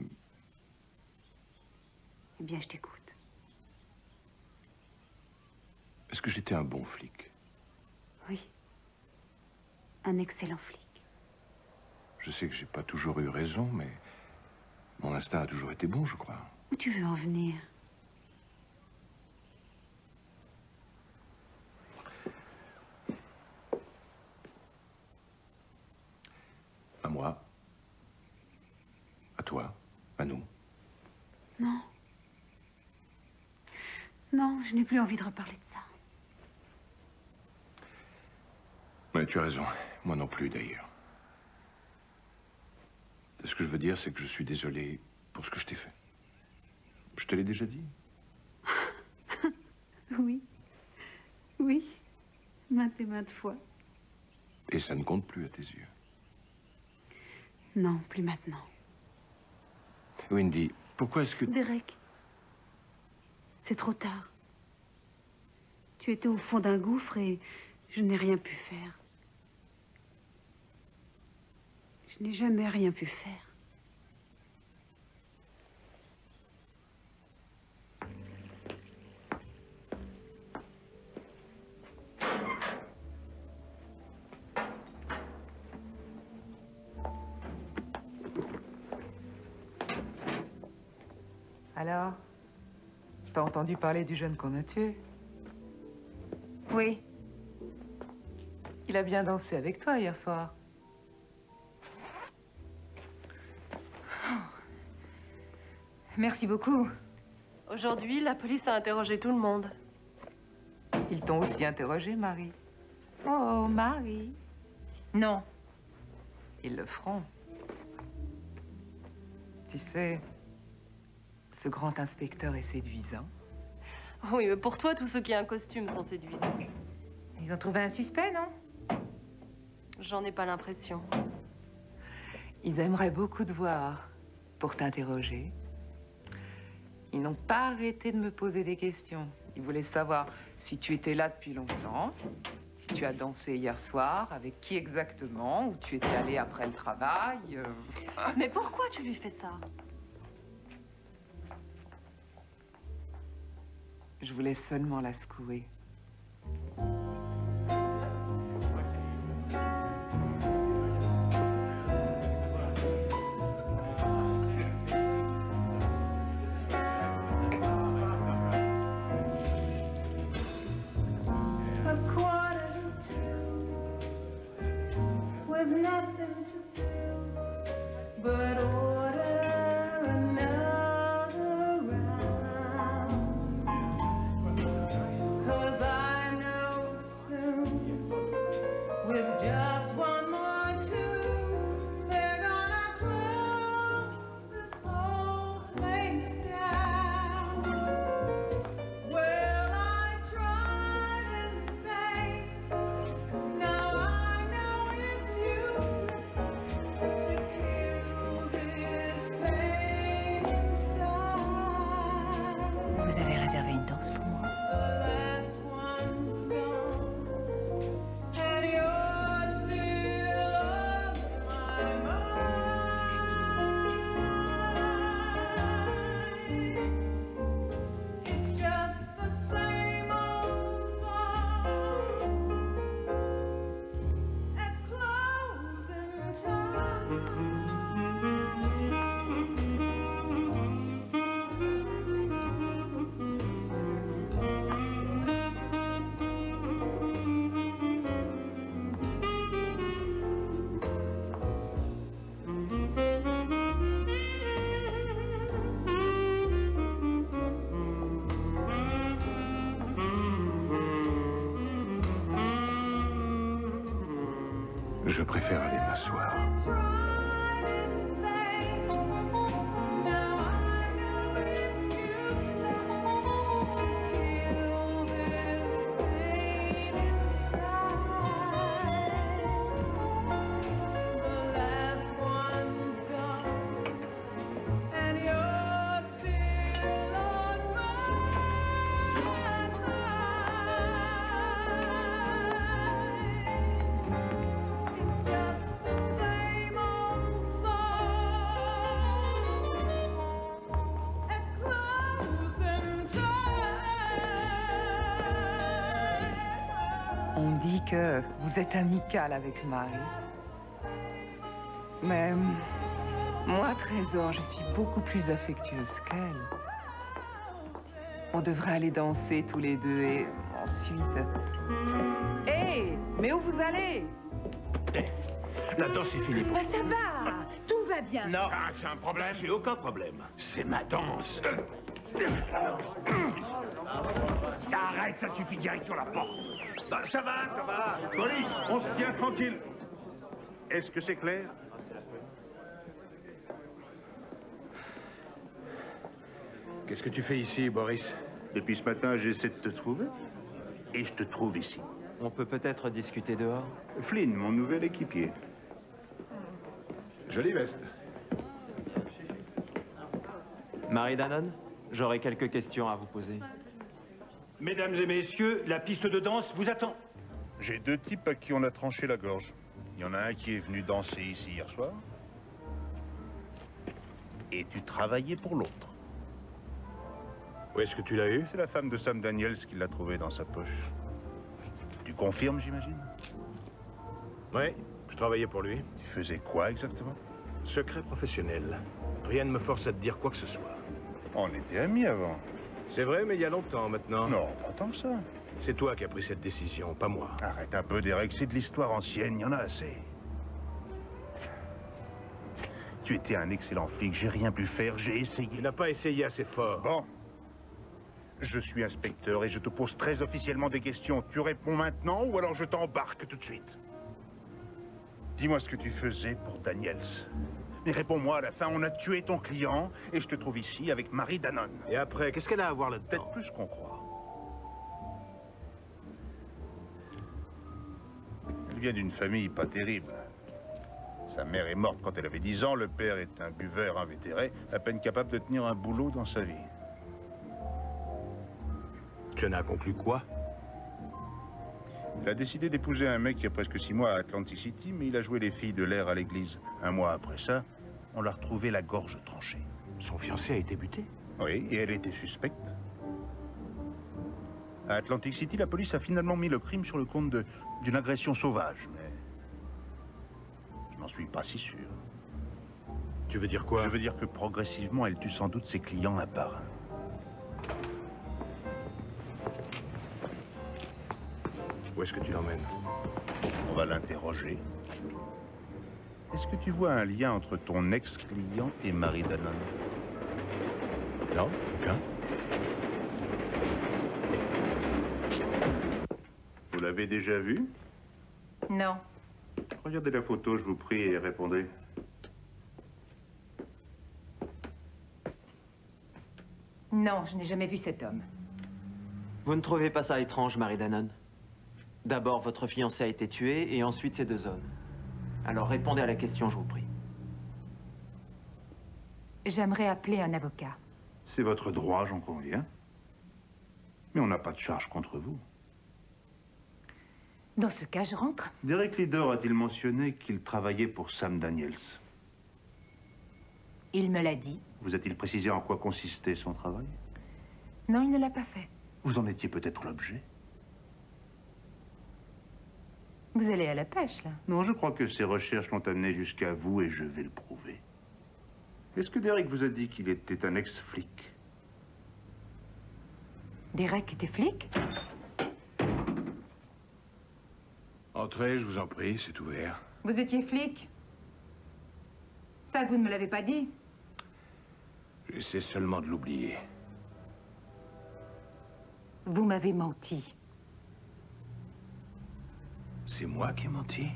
Eh bien, je t'écoute. Est-ce que j'étais un bon flic? Oui. Un excellent flic. Je sais que j'ai pas toujours eu raison, mais... mon instinct a toujours été bon, je crois. Où tu veux en venir? À moi. À toi. À nous. Non. Non, je n'ai plus envie de reparler de ça. Mais tu as raison. Moi non plus, d'ailleurs. Ce que je veux dire, c'est que je suis désolé pour ce que je t'ai fait. Je te l'ai déjà dit. Oui. Oui. Maintes et maintes fois. Et ça ne compte plus à tes yeux. Non, plus maintenant. Wendy, pourquoi est-ce que... Derek, c'est trop tard. Tu étais au fond d'un gouffre et je n'ai rien pu faire. Je n'ai jamais rien pu faire. Alors, t'as entendu parler du jeune qu'on a tué? Oui. Il a bien dansé avec toi hier soir. Merci beaucoup. Aujourd'hui, la police a interrogé tout le monde. Ils t'ont aussi interrogé, Marie. Oh, Marie. Non. Ils le feront. Tu sais, ce grand inspecteur est séduisant. Oui, mais pour toi, tous ceux qui ont un costume sont séduisants. Ils ont trouvé un suspect, non? J'en ai pas l'impression. Ils aimeraient beaucoup te voir pour t'interroger. Ils n'ont pas arrêté de me poser des questions. Ils voulaient savoir si tu étais là depuis longtemps, si tu as dansé hier soir, avec qui exactement, où tu étais allé après le travail. Mais pourquoi tu lui fais ça? Je voulais seulement la secouer. With nothing to do but order another round. 'Cause I know soon, with just one more tune, they're gonna close this whole place down. Well, I tried in vain. Now I know it's useless to kill this pain inside. Vous avez réservé une danse pour moi? The last one's gone, and you're still on my mind. It's just the same old song at closing time. Je préfère aller m'asseoir. On dit que vous êtes amical avec Marie. Mais moi, Trésor, je suis beaucoup plus affectueuse qu'elle. On devrait aller danser tous les deux et ensuite... Hé, mais où vous allez? La danse est finie. Ah, ça va. Tout va bien. Non, c'est un problème. J'ai aucun problème. C'est ma danse. Arrête, ça suffit, direct sur la porte. Bah, ça va, ça va. Police, on se tient tranquille. Est-ce que c'est clair? Qu'est-ce que tu fais ici, Boris? Depuis ce matin, j'essaie de te trouver. Et je te trouve ici. On peut peut-être discuter dehors? Flynn, mon nouvel équipier. Jolie veste. Marie Danone, j'aurais quelques questions à vous poser. Mesdames et messieurs, la piste de danse vous attend. J'ai deux types à qui on a tranché la gorge. Il y en a un qui est venu danser ici hier soir. Et tu travaillais pour l'autre. Où est-ce que tu l'as eu? C'est la femme de Sam Daniels qui l'a trouvé dans sa poche. Tu confirmes, j'imagine? Oui, je travaillais pour lui. Tu faisais quoi exactement? Secret professionnel. Rien ne me force à te dire quoi que ce soit. On était amis avant. C'est vrai, mais il y a longtemps maintenant. Non, pas tant que ça. C'est toi qui as pris cette décision, pas moi. Arrête un peu, Derek, c'est de l'histoire ancienne, il y en a assez. Tu étais un excellent flic, j'ai rien pu faire, j'ai essayé. Tu n'as pas essayé assez fort. Bon. Je suis inspecteur et je te pose très officiellement des questions. Tu réponds maintenant ou alors je t'embarque tout de suite. Dis-moi ce que tu faisais pour Daniels. Mais réponds-moi, à la fin, on a tué ton client et je te trouve ici avec Marie Danone. Et après, qu'est-ce qu'elle a à voir là-dedans? Peut-être plus qu'on croit. Elle vient d'une famille pas terrible. Sa mère est morte quand elle avait 10 ans, le père est un buveur invétéré, à peine capable de tenir un boulot dans sa vie. Tu en as conclu quoi? Il a décidé d'épouser un mec il y a presque 6 mois à Atlantic City, mais il a joué les filles de l'air à l'église. Un mois après ça, on l'a retrouvé la gorge tranchée. Son fiancé a été buté? Oui, et elle était suspecte. À Atlantic City, la police a finalement mis le crime sur le compte d'une agression sauvage, mais je n'en suis pas si sûr. Tu veux dire quoi? Je veux dire que progressivement, elle tue sans doute ses clients un par un. Où est-ce que tu l'emmènes? On va l'interroger. Est-ce que tu vois un lien entre ton ex-client et Marie Danone? Non, aucun. Vous l'avez déjà vu? Non. Regardez la photo, je vous prie, et répondez. Non, je n'ai jamais vu cet homme. Vous ne trouvez pas ça étrange, Marie Danone? D'abord, votre fiancé a été tué, et ensuite ces 2 hommes. Alors répondez à la question, je vous prie. J'aimerais appeler un avocat. C'est votre droit, j'en conviens. Mais on n'a pas de charge contre vous. Dans ce cas, je rentre. Derek Leader a-t-il mentionné qu'il travaillait pour Sam Daniels? Il me l'a dit. Vous a-t-il précisé en quoi consistait son travail? Non, il ne l'a pas fait. Vous en étiez peut-être l'objet? Vous allez à la pêche, là? Non, je crois que ses recherches l'ont amené jusqu'à vous et je vais le prouver. Est-ce que Derek vous a dit qu'il était un ex-flic? Derek était flic? Entrez, je vous en prie, c'est ouvert. Vous étiez flic? Ça, vous ne me l'avez pas dit. J'essaie seulement de l'oublier. Vous m'avez menti. C'est moi qui ai menti?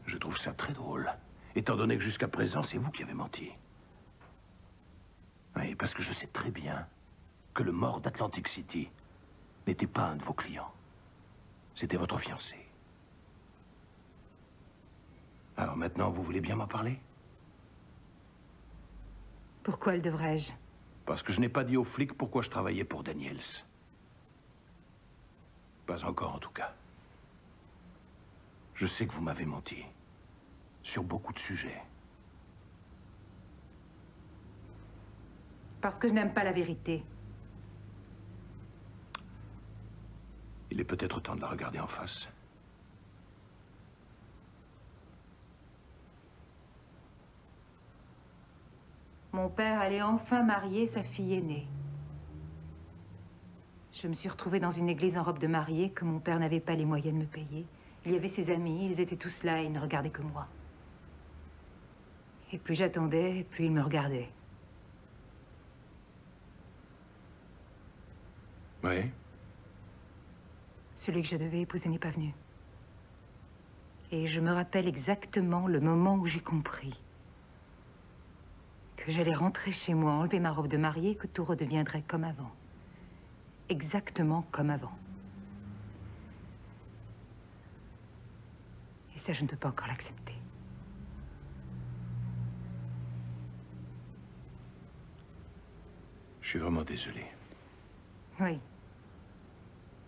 Je trouve ça très drôle, étant donné que jusqu'à présent, c'est vous qui avez menti. Oui, parce que je sais très bien que le mort d'Atlantic City n'était pas un de vos clients. C'était votre fiancé. Alors maintenant, vous voulez bien m'en parler? Pourquoi le devrais-je? Parce que je n'ai pas dit aux flics pourquoi je travaillais pour Daniels. Pas encore, en tout cas. Je sais que vous m'avez menti. Sur beaucoup de sujets. Parce que je n'aime pas la vérité. Il est peut-être temps de la regarder en face. Mon père allait enfin marier sa fille aînée. Je me suis retrouvée dans une église en robe de mariée que mon père n'avait pas les moyens de me payer. Il y avait ses amis, ils étaient tous là et ils ne regardaient que moi. Et plus j'attendais, et plus ils me regardaient. Oui. Celui que je devais épouser n'est pas venu. Et je me rappelle exactement le moment où j'ai compris que j'allais rentrer chez moi, enlever ma robe de mariée et que tout redeviendrait comme avant. Exactement comme avant. Et ça, je ne peux pas encore l'accepter. Je suis vraiment désolé. Oui.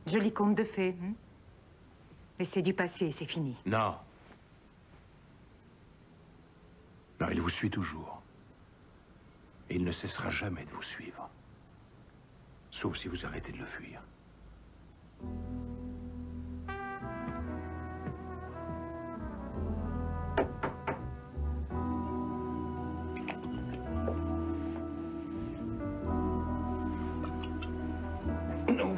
Joli conte de fées, hein? Mais c'est du passé, c'est fini. Non. Non, il vous suit toujours. Et il ne cessera jamais de vous suivre. Sauf si vous arrêtez de le fuir. Non.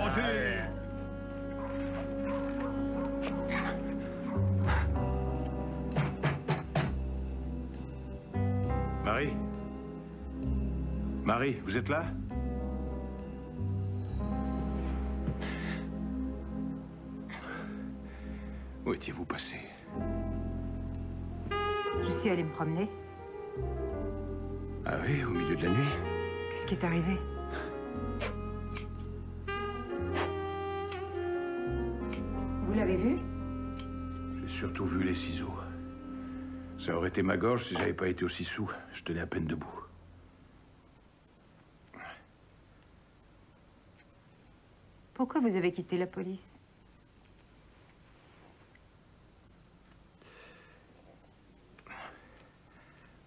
montez. Marie? Marie, vous êtes là? Où étiez-vous passé? Je suis allée me promener. Ah oui, au milieu de la nuit? Qu'est-ce qui est arrivé? Vous l'avez vu? J'ai surtout vu les ciseaux. Ça aurait été ma gorge si j'avais pas été aussi saoul. Je tenais à peine debout. Pourquoi vous avez quitté la police?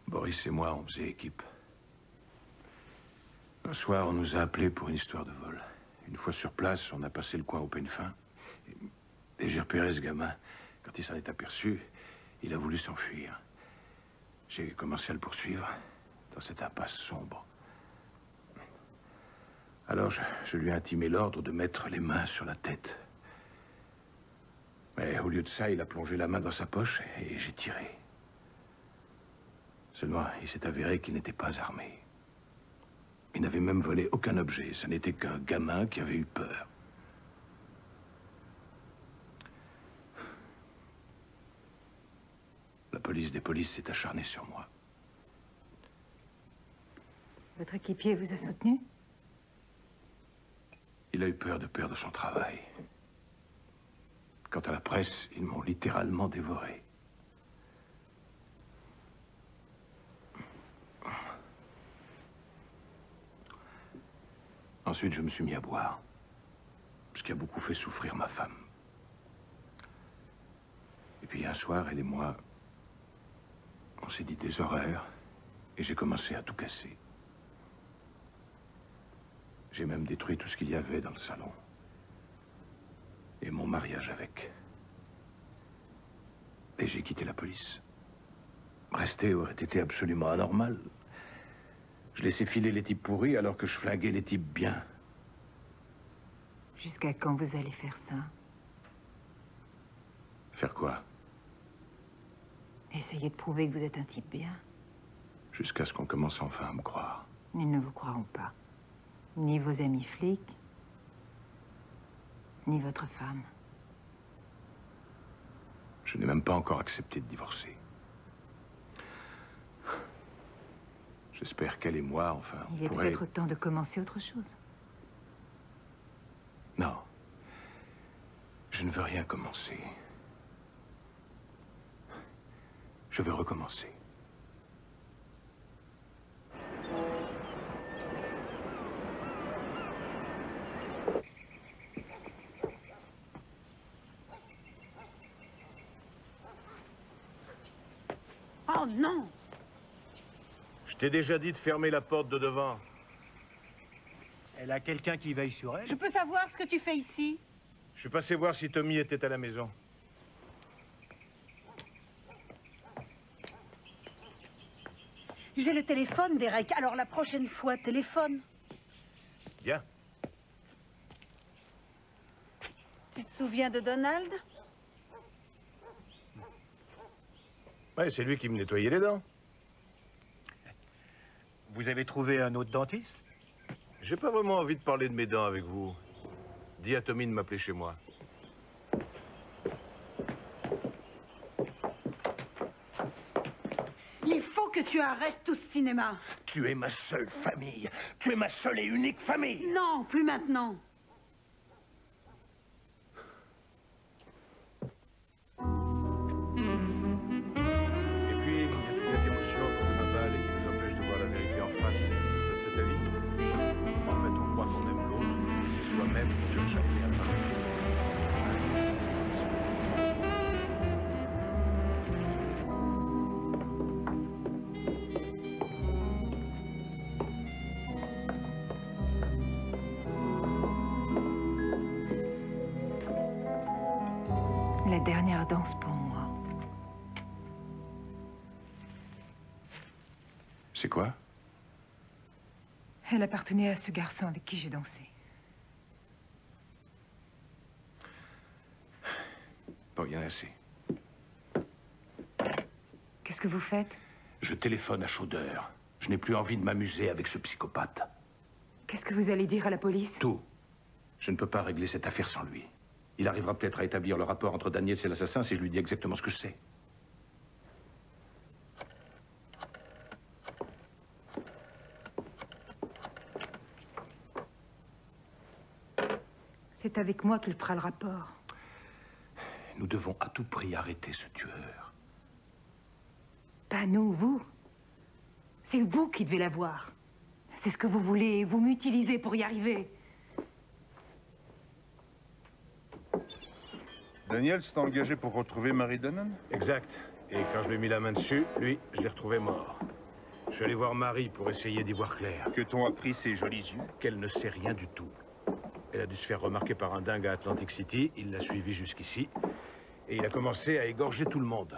Boris et moi, on faisait équipe. Un soir, on nous a appelés pour une histoire de vol. Une fois sur place, on a passé le coin au peigne fin. Et j'ai repéré ce gamin. Quand il s'en est aperçu, il a voulu s'enfuir. J'ai commencé à le poursuivre dans cette impasse sombre. Alors, je lui ai intimé l'ordre de mettre les mains sur la tête. Mais au lieu de ça, il a plongé la main dans sa poche et j'ai tiré. Seulement, il s'est avéré qu'il n'était pas armé. Il n'avait même volé aucun objet. Ça n'était qu'un gamin qui avait eu peur. La police des polices s'est acharnée sur moi. Votre équipier vous a soutenu? Il a eu peur de perdre son travail. Quant à la presse, ils m'ont littéralement dévoré. Ensuite, je me suis mis à boire, ce qui a beaucoup fait souffrir ma femme. Et puis un soir, elle et moi, on s'est dit des horreurs et j'ai commencé à tout casser. J'ai même détruit tout ce qu'il y avait dans le salon. Et mon mariage avec. Et j'ai quitté la police. Rester aurait été absolument anormal. Je laissais filer les types pourris alors que je flinguais les types bien. Jusqu'à quand vous allez faire ça? Faire quoi? Essayez de prouver que vous êtes un type bien. Jusqu'à ce qu'on commence enfin à me croire. Ils ne vous croiront pas. Ni vos amis flics, ni votre femme. Je n'ai même pas encore accepté de divorcer. J'espère qu'elle et moi, enfin, on Il est pourrait... peut-être temps de commencer autre chose. Non. Je ne veux rien commencer. Je veux recommencer. Oh non! Je t'ai déjà dit de fermer la porte de devant. Elle a quelqu'un qui veille sur elle? Je peux savoir ce que tu fais ici? Je suis passé voir si Tommy était à la maison. J'ai le téléphone, Derek. Alors la prochaine fois, téléphone. Bien. Tu te souviens de Donald? Ouais, c'est lui qui me nettoyait les dents. Vous avez trouvé un autre dentiste? J'ai pas vraiment envie de parler de mes dents avec vous. Dis à Tommy de m'appeler chez moi. Il faut que tu arrêtes tout ce cinéma. Tu es ma seule famille. Tu es ma seule et unique famille. Non, plus maintenant. Et puis, il y a toute cette émotion qu'on nous avale et qui nous empêche de voir la vérité en face. Toute cette avis. En fait, on croit qu'on aime l'autre, mais c'est soi-même qu'on cherche à faire apparaître. La dernière danse pour moi. C'est quoi? Elle appartenait à ce garçon avec qui j'ai dansé. ai assez. Qu'est-ce que vous faites? Je téléphone à Chaudeur. Je n'ai plus envie de m'amuser avec ce psychopathe. Qu'est-ce que vous allez dire à la police? Tout. Je ne peux pas régler cette affaire sans lui. Il arrivera peut-être à établir le rapport entre Daniels et l'assassin si je lui dis exactement ce que je sais. C'est avec moi qu'il fera le rapport. Nous devons à tout prix arrêter ce tueur. Pas nous, vous. C'est vous qui devez l'avoir. C'est ce que vous voulez, vous m'utilisez pour y arriver. Daniels s'est engagé pour retrouver Mary Dannon? Exact. Et quand je lui ai mis la main dessus, lui, je l'ai retrouvé mort. Je suis allé voir Marie pour essayer d'y voir clair. Que t'ont appris ses jolis yeux? Qu'elle ne sait rien du tout. Elle a dû se faire remarquer par un dingue à Atlantic City. Il l'a suivi jusqu'ici. Et il a commencé à égorger tout le monde.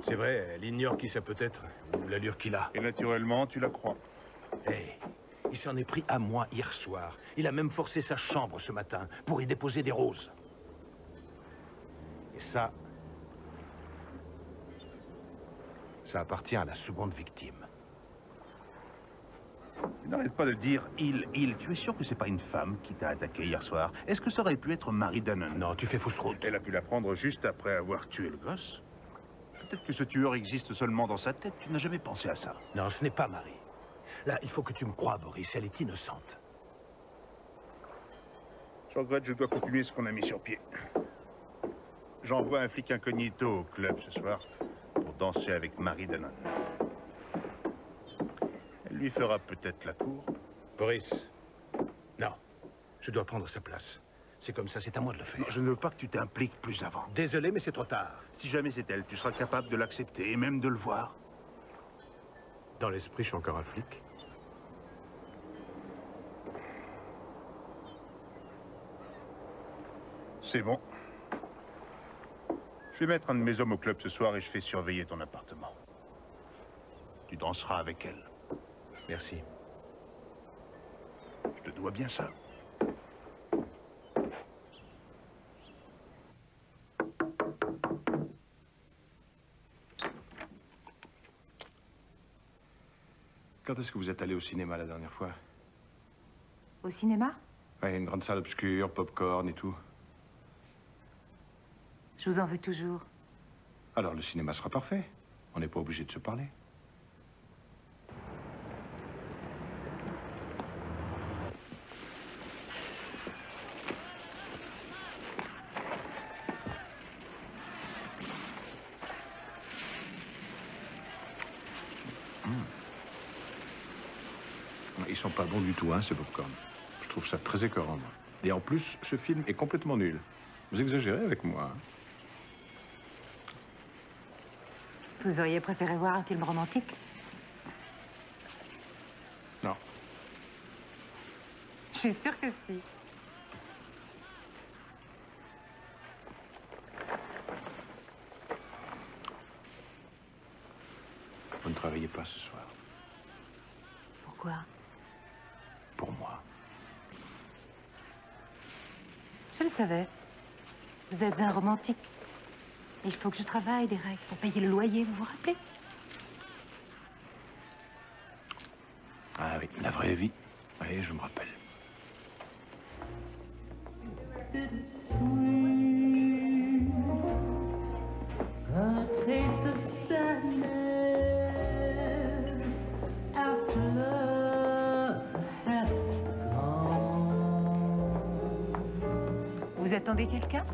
C'est vrai, elle ignore qui ça peut être, ou l'allure qu'il a. Et naturellement, tu la crois? Hey, il s'en est pris à moi hier soir. Il a même forcé sa chambre ce matin pour y déposer des roses. Et ça appartient à la seconde victime. N'arrête pas de dire il. Tu es sûr que c'est pas une femme qui t'a attaqué hier soir? Est-ce que ça aurait pu être Mary Dannon? Non, tu fais fausse route. Elle a pu la prendre juste après avoir tué le gosse. Peut-être que ce tueur existe seulement dans sa tête. Tu n'as jamais pensé à ça. Non, ce n'est pas Marie. Là, il faut que tu me crois, Boris. Elle est innocente. Je regrette, je dois continuer ce qu'on a mis sur pied. J'envoie un flic incognito au club ce soir pour danser avec Mary Dannon. Elle lui fera peut-être la cour. Boris, non. Je dois prendre sa place. C'est comme ça, c'est à moi de le faire. Non, je ne veux pas que tu t'impliques plus avant. Désolé, mais c'est trop tard. Si jamais c'est elle, tu seras capable de l'accepter et même de le voir. Dans l'esprit, je suis encore un flic. C'est bon. Je vais mettre un de mes hommes au club ce soir et je fais surveiller ton appartement. Tu danseras avec elle. Merci. Je te dois bien ça. Quand est-ce que vous êtes allé au cinéma la dernière fois? Au cinéma? Ouais, une grande salle obscure, popcorn et tout. Je vous en veux toujours. Alors le cinéma sera parfait. On n'est pas obligé de se parler. Ils sont pas bons du tout, hein, ces popcorn. Je trouve ça très écœurant. Et en plus, ce film est complètement nul. Vous exagérez avec moi. Hein. Vous auriez préféré voir un film romantique? Non. Je suis sûre que si. Vous ne travaillez pas ce soir. Pourquoi? Pour moi. Je le savais. Vous êtes un romantique. Il faut que je travaille, Derek, pour payer le loyer, vous vous rappelez? Ah oui, la vraie vie. Oui, je me rappelle. A taste of sadness after love has gone. Vous attendez quelqu'un?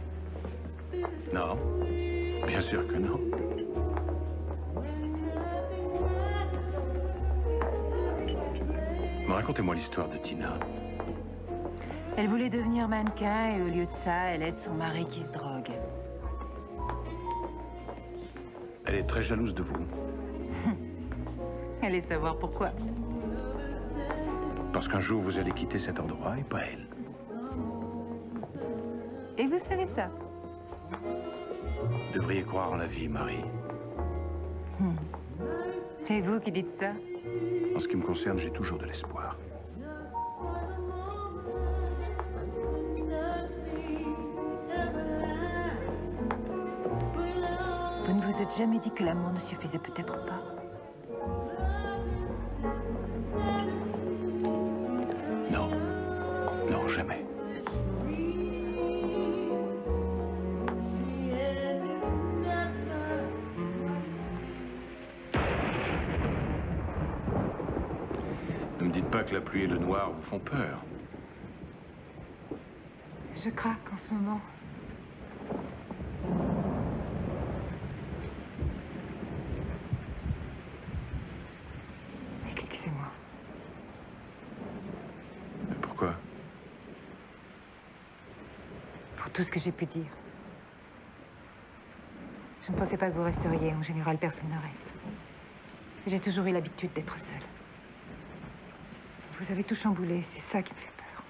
Non. Bien sûr que non. Racontez-moi l'histoire de Tina. Elle voulait devenir mannequin et au lieu de ça, elle aide son mari qui se drogue. Elle est très jalouse de vous. Allez savoir pourquoi. Parce qu'un jour, vous allez quitter cet endroit et pas elle. Et vous savez ça? Vous devriez croire en la vie, Marie. C'est vous qui dites ça? En ce qui me concerne, j'ai toujours de l'espoir. êtes jamais dit que l'amour ne suffisait peut-être pas? Non. Non, jamais. Ne me dites pas que la pluie et le noir vous font peur. Je craque en ce moment. Excusez-moi. Mais pourquoi? Pour tout ce que j'ai pu dire. Je ne pensais pas que vous resteriez. En général, personne ne reste. J'ai toujours eu l'habitude d'être seule. Vous avez tout chamboulé, c'est ça qui me fait peur.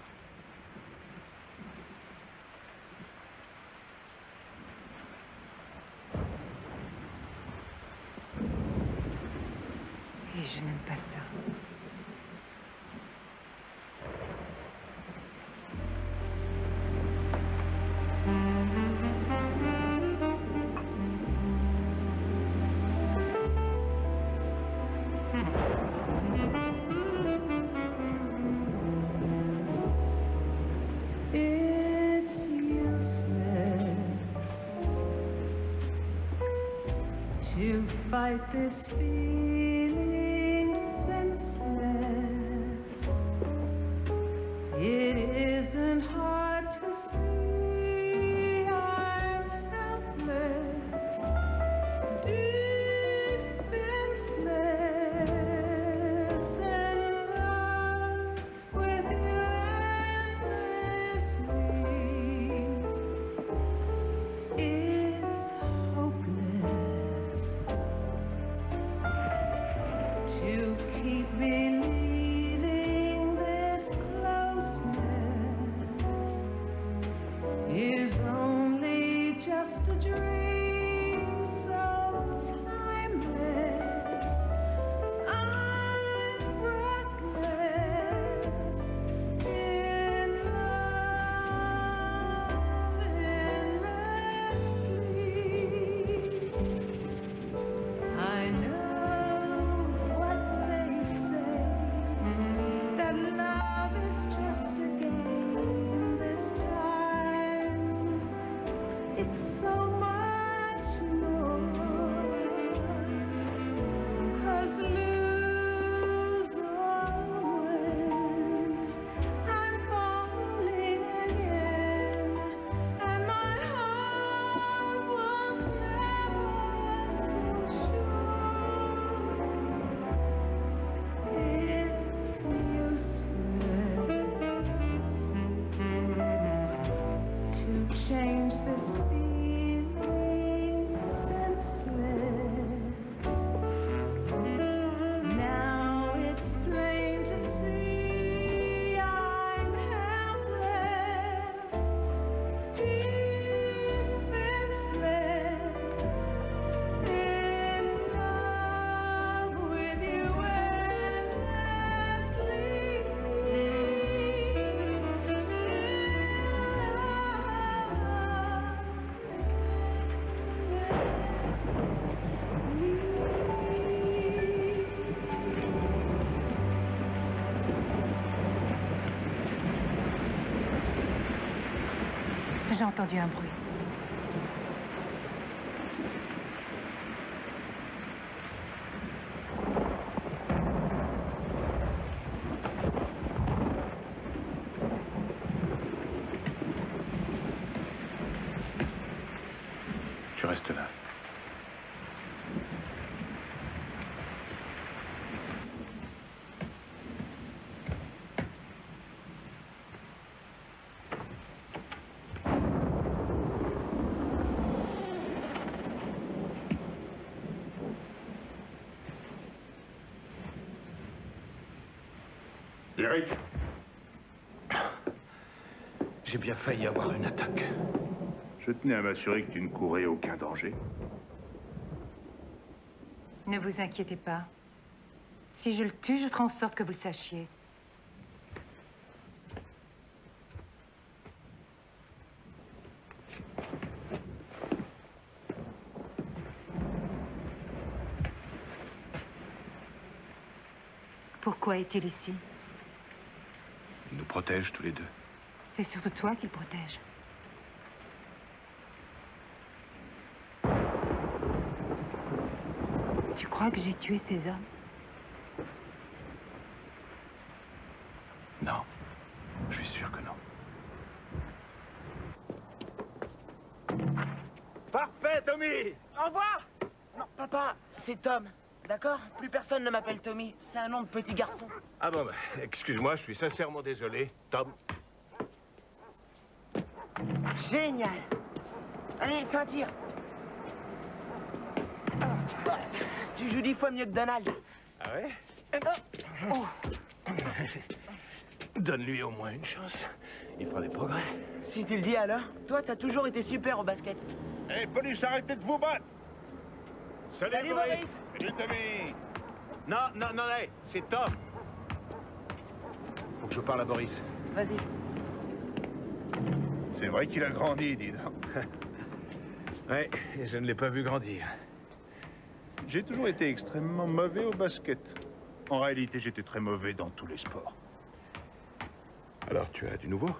Et je n'aime pas ça. It's useless to fight this feeling senseless. It isn't hard to see I'm helpless, defenseless, and love with you endlessly. It's hopeless to keep believing this closeness is only just a dream so timeless. I'm reckless in love endlessly. I know what they say, that love is just a game this time. It's so much more, 'cause lose or win, I'm falling again, and my heart was never so sure. It's useless to change this feeling senseless. Now it's plain to see I'm helpless, defenseless, in love with you J'ai entendu un bruit. Tu restes là. Eric, j'ai bien failli avoir une attaque. Je tenais à m'assurer que tu ne courais aucun danger. Ne vous inquiétez pas. Si je le tue, je ferai en sorte que vous le sachiez. Pourquoi est-il ici? Il nous protège tous les deux. C'est surtout toi qu'il protège. Tu crois que j'ai tué ces hommes? Non. Je suis sûr que non. Parfait, Tommy! Au revoir! Non, papa, c'est Tom. D'accord? Plus personne ne m'appelle Tommy. C'est un nom de petit garçon. Ah bon, bah, excuse-moi, je suis sincèrement désolé. Tom. Génial! Allez, fais un tir. Tu joues 10 fois mieux que Donald. Ah ouais? Oh. Donne-lui au moins une chance. Il fera des progrès. Si tu le dis alors, toi, t'as toujours été super au basket. Hé, police, arrêtez de vous battre! Salut, Boris! Salut, Tommy! Non, hey, c'est Tom. Faut que je parle à Boris. Vas-y. C'est vrai qu'il a grandi, dis donc. Ouais, et je ne l'ai pas vu grandir. J'ai toujours été extrêmement mauvais au basket. En réalité, j'étais très mauvais dans tous les sports. Alors, tu as du nouveau?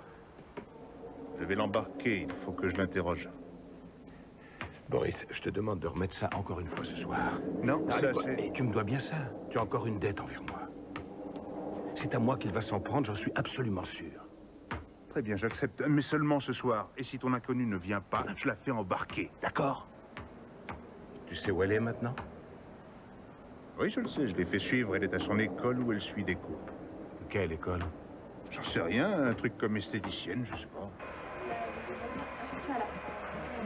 Je vais l'embarquer, il faut que je l'interroge. Boris, je te demande de remettre ça encore une fois ce soir. Non, ça c'est... Et tu me dois bien ça. Tu as encore une dette envers moi. C'est à moi qu'il va s'en prendre, j'en suis absolument sûr. Très bien, j'accepte, mais seulement ce soir. Et si ton inconnu ne vient pas, je la fais embarquer, d'accord? Tu sais où elle est maintenant? Oui, je le sais, je l'ai fait suivre. Elle est à son école où elle suit des cours. Quelle école? J'en sais rien, un truc comme esthéticienne, je sais pas.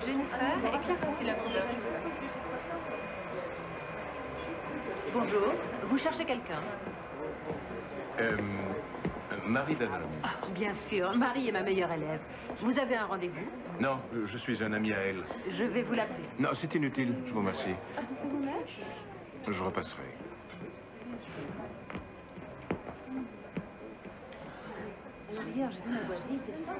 Jennifer, éclaircissez la couleur. Bonjour, vous cherchez quelqu'un? Marie Danone. Bien sûr, Marie est ma meilleure élève. Vous avez un rendez-vous? Non, je suis un ami à elle. Je vais vous l'appeler. Non, c'est inutile, je vous remercie. Je repasserai. À l'arrière, j'ai vu la voisine, c'est pas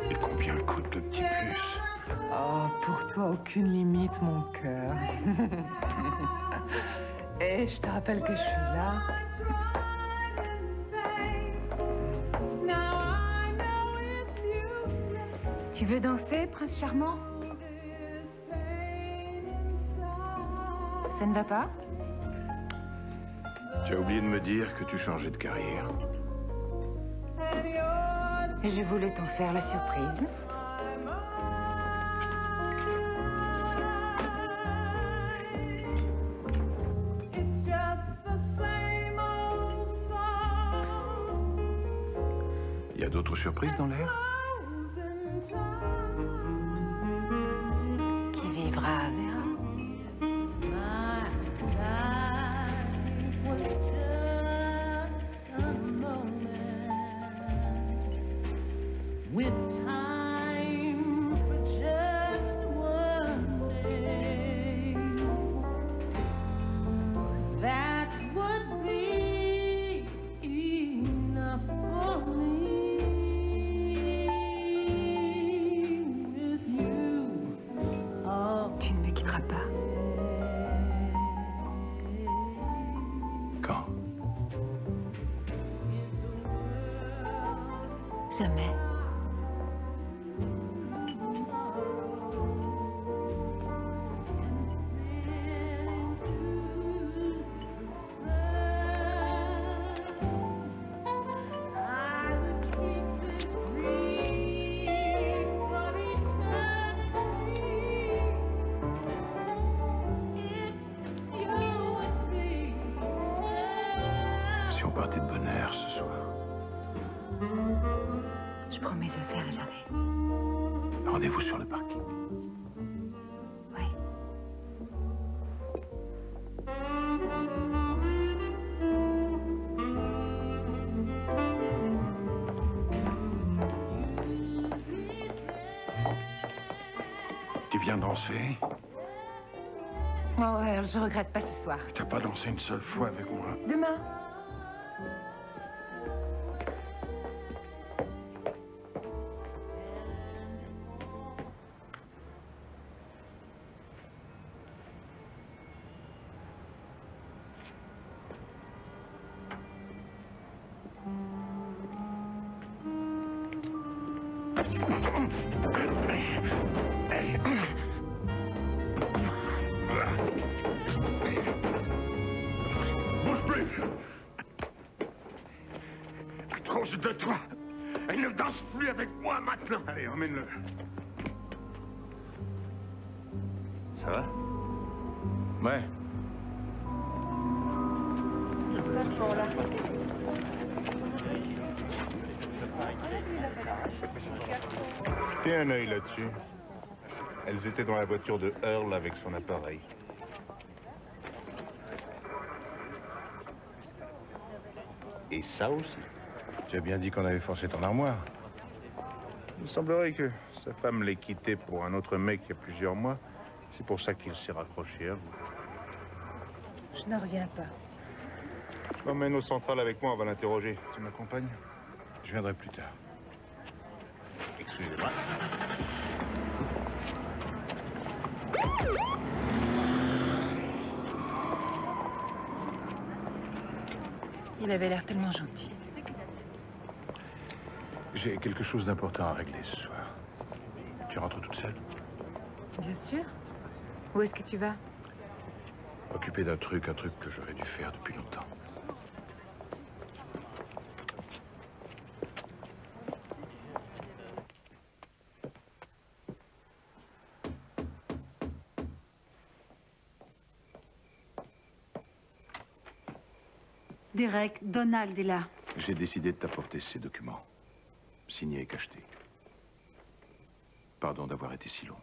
Et combien coûte le petit puce? Oh, pour toi, aucune limite, mon cœur. Et je te rappelle que je suis là. Tu veux danser, prince charmant? Ça ne va pas? Tu as oublié de me dire que tu changeais de carrière. Je voulais t'en faire la surprise. Il y a d'autres surprises dans l'air? Qui vivra verra. With time for just one day, that would be enough for me. With you, oh. Tu ne me quitteras pas. Quand? Jamais. Si on partait de bonne heure ce soir. Je prends mes affaires et j'arrive. Rendez-vous sur le parking. Oui. Tu viens danser? Oh ouais, je regrette pas ce soir. T'as pas dansé une seule fois avec moi? Demain. Bouge plus! À cause de toi, elle ne danse plus avec moi maintenant. Allez, emmène-le. Ça va? Ouais. Jetez un œil là-dessus. Elles étaient dans la voiture de Earl avec son appareil. Et ça aussi. Tu as bien dit qu'on avait forcé ton armoire. Il semblerait que sa femme l'ait quitté pour un autre mec il y a plusieurs mois. C'est pour ça qu'il s'est raccroché à vous. Je ne reviens pas. Emmène au central avec moi, on va l'interroger. Tu m'accompagnes? Je viendrai plus tard. Excusez-moi. Il avait l'air tellement gentil. J'ai quelque chose d'important à régler ce soir. Tu rentres toute seule? Bien sûr. Où est-ce que tu vas? Occupé d'un truc, un truc que j'aurais dû faire depuis longtemps. Derek, Donald est là. J'ai décidé de t'apporter ces documents, signés et cachetés. Pardon d'avoir été si long.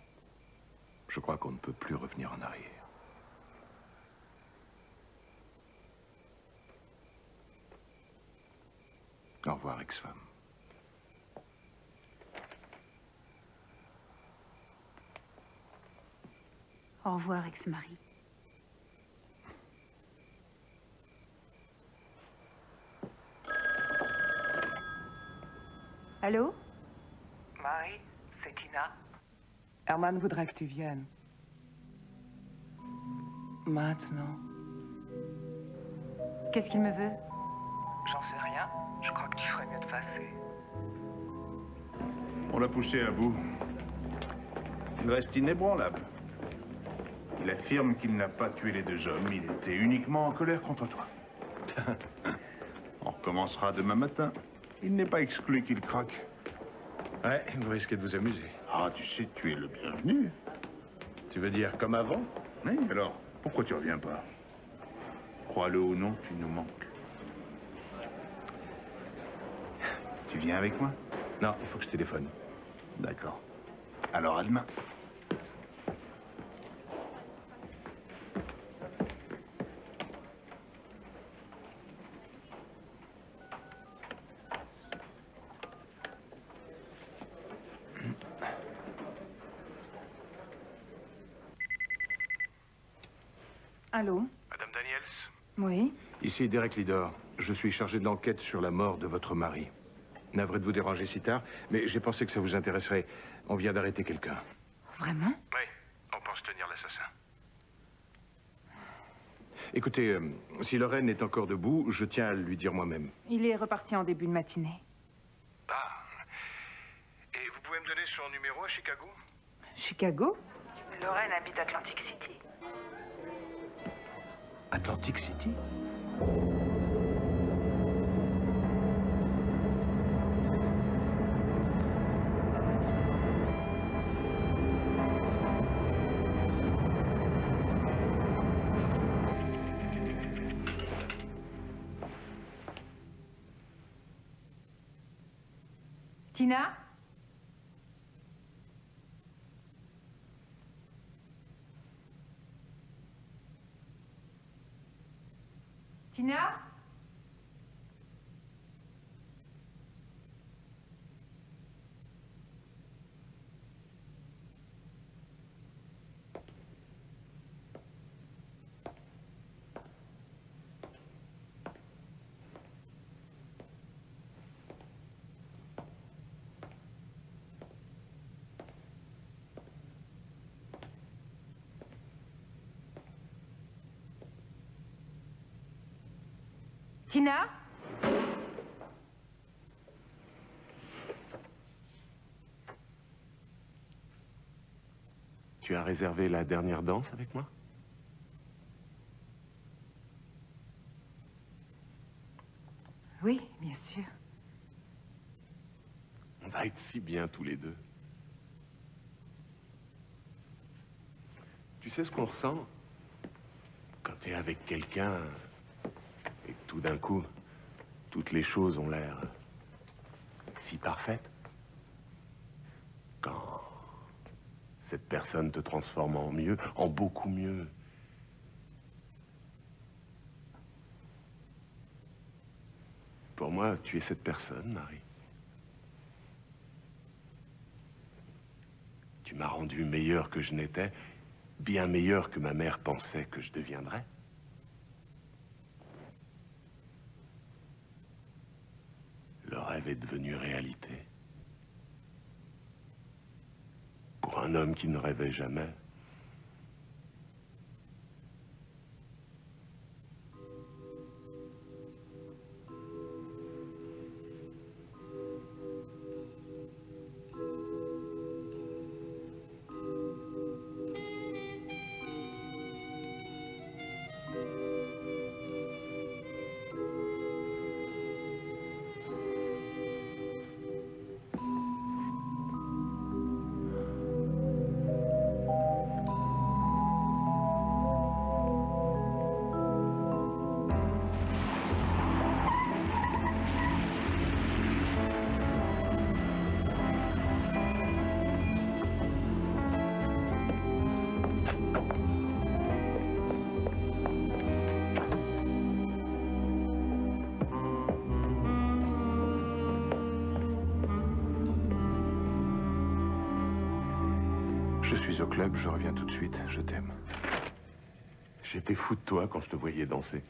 Je crois qu'on ne peut plus revenir en arrière. Au revoir, ex-femme. Au revoir, ex-mari. Allô? Marie, c'est Tina. Herman voudra que tu viennes. Maintenant. Qu'est-ce qu'il me veut? J'en sais rien. Je crois que tu ferais mieux de passer. On l'a poussé à bout. Il reste inébranlable. Il affirme qu'il n'a pas tué les deux hommes. Il était uniquement en colère contre toi. On recommencera demain matin. Il n'est pas exclu qu'il craque. Ouais, vous risquez de vous amuser. Ah, tu sais, tu es le bienvenu. Tu veux dire comme avant? Oui, alors, pourquoi tu reviens pas? Crois-le ou non, tu nous manques. Tu viens avec moi? Non, il faut que je téléphone. D'accord. Alors, à demain. Allô? Madame Daniels? Oui? Ici Derek Lidor. Je suis chargé de l'enquête sur la mort de votre mari. Navré de vous déranger si tard, mais j'ai pensé que ça vous intéresserait. On vient d'arrêter quelqu'un. Vraiment? Oui, on pense tenir l'assassin. Écoutez, si Lorraine est encore debout, je tiens à lui dire moi-même. Il est reparti en début de matinée. Ah. Et vous pouvez me donner son numéro à Chicago? Chicago? Lorraine habite Atlantic City. Atlantic City? Tina? Tina? Tina? Tu as réservé la dernière danse avec moi? Oui, bien sûr. On va être si bien tous les deux. Tu sais ce qu'on ressent quand tu es avec quelqu'un et que tout d'un coup, toutes les choses ont l'air si parfaites? Quand cette personne te transforme en mieux, en beaucoup mieux. Pour moi, tu es cette personne, Marie. Tu m'as rendu meilleur que je n'étais, bien meilleur que ma mère pensait que je deviendrais. Le rêve est devenu réalité. Pour un homme qui ne rêvait jamais. Je suis au club, je reviens tout de suite, je t'aime. J'étais fou de toi quand je te voyais danser.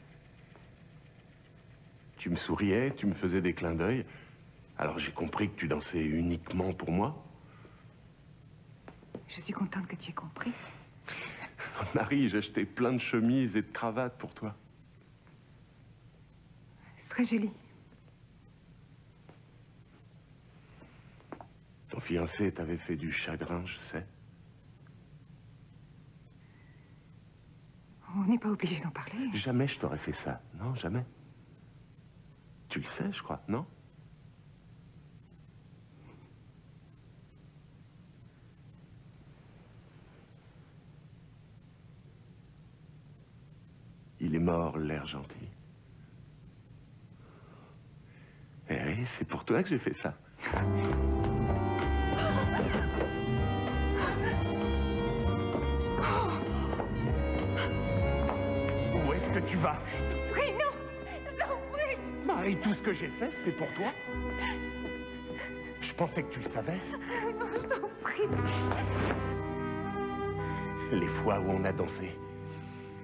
Tu me souriais, tu me faisais des clins d'œil. Alors j'ai compris que tu dansais uniquement pour moi. Je suis contente que tu aies compris. Marie, j'ai acheté plein de chemises et de cravates pour toi. C'est très joli. Ton fiancé t'avait fait du chagrin, je sais. On n'est pas obligé d'en parler. Jamais je t'aurais fait ça. Non, jamais. Tu le sais, je crois, non? Il est mort, l'air gentil. Eh oui, c'est pour toi que j'ai fait ça. Où est-ce que tu vas? Prie, non! Non, prie! Marie, tout ce que j'ai fait, c'était pour toi. Je pensais que tu le savais. Non, je t'en prie. Les fois où on a dansé,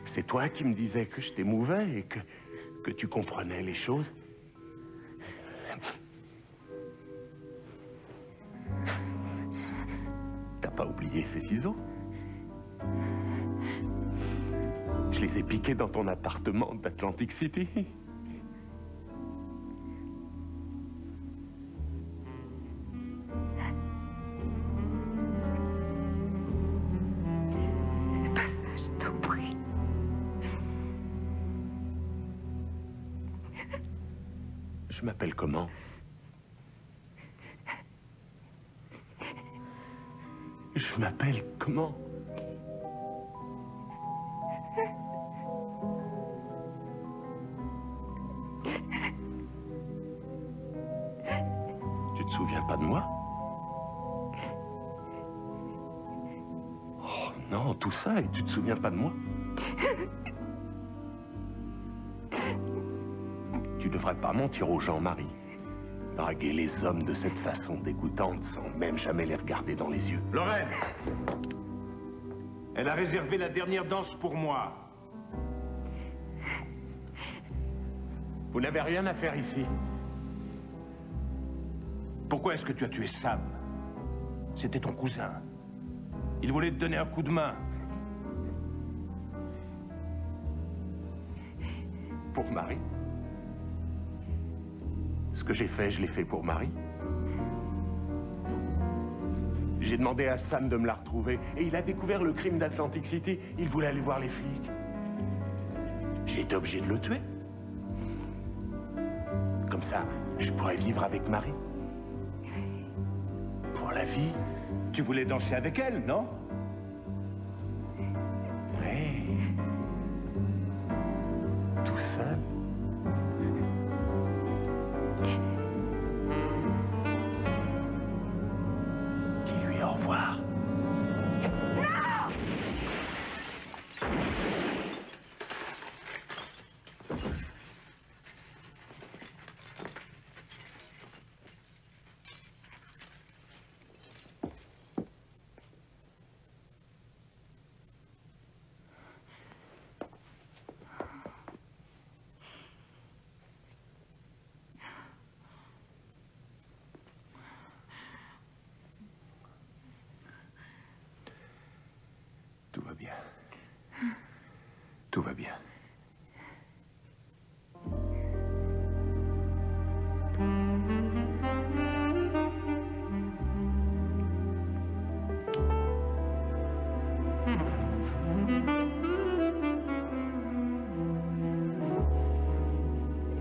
c'est toi qui me disais que je t'émouvais et que tu comprenais les choses. T'as pas oublié ces ciseaux? Je les ai piqués dans ton appartement d'Atlantic City. Pas ça, je t'en prie. Je m'appelle comment? Je m'appelle comment? Tu te souviens pas de moi? Oh non, tout ça et tu te souviens pas de moi? Tu devrais pas mentir aux gens, Marie. Draguer les hommes de cette façon dégoûtante sans même jamais les regarder dans les yeux. Lorraine! Elle a réservé la dernière danse pour moi. Vous n'avez rien à faire ici. Pourquoi est-ce que tu as tué Sam? C'était ton cousin. Il voulait te donner un coup de main. Pour Marie? Ce que j'ai fait, je l'ai fait pour Marie. J'ai demandé à Sam de me la retrouver et il a découvert le crime d'Atlantic City. Il voulait aller voir les flics. J'ai été obligé de le tuer. Comme ça, je pourrais vivre avec Marie. Pour la vie. Tu voulais danser avec elle, non? Oui. Tout seul. Dis-lui au revoir. Tout va bien. Tout va bien.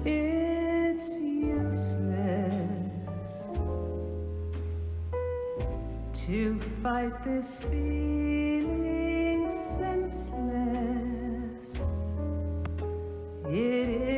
It's useless to fight this feeling senseless. It is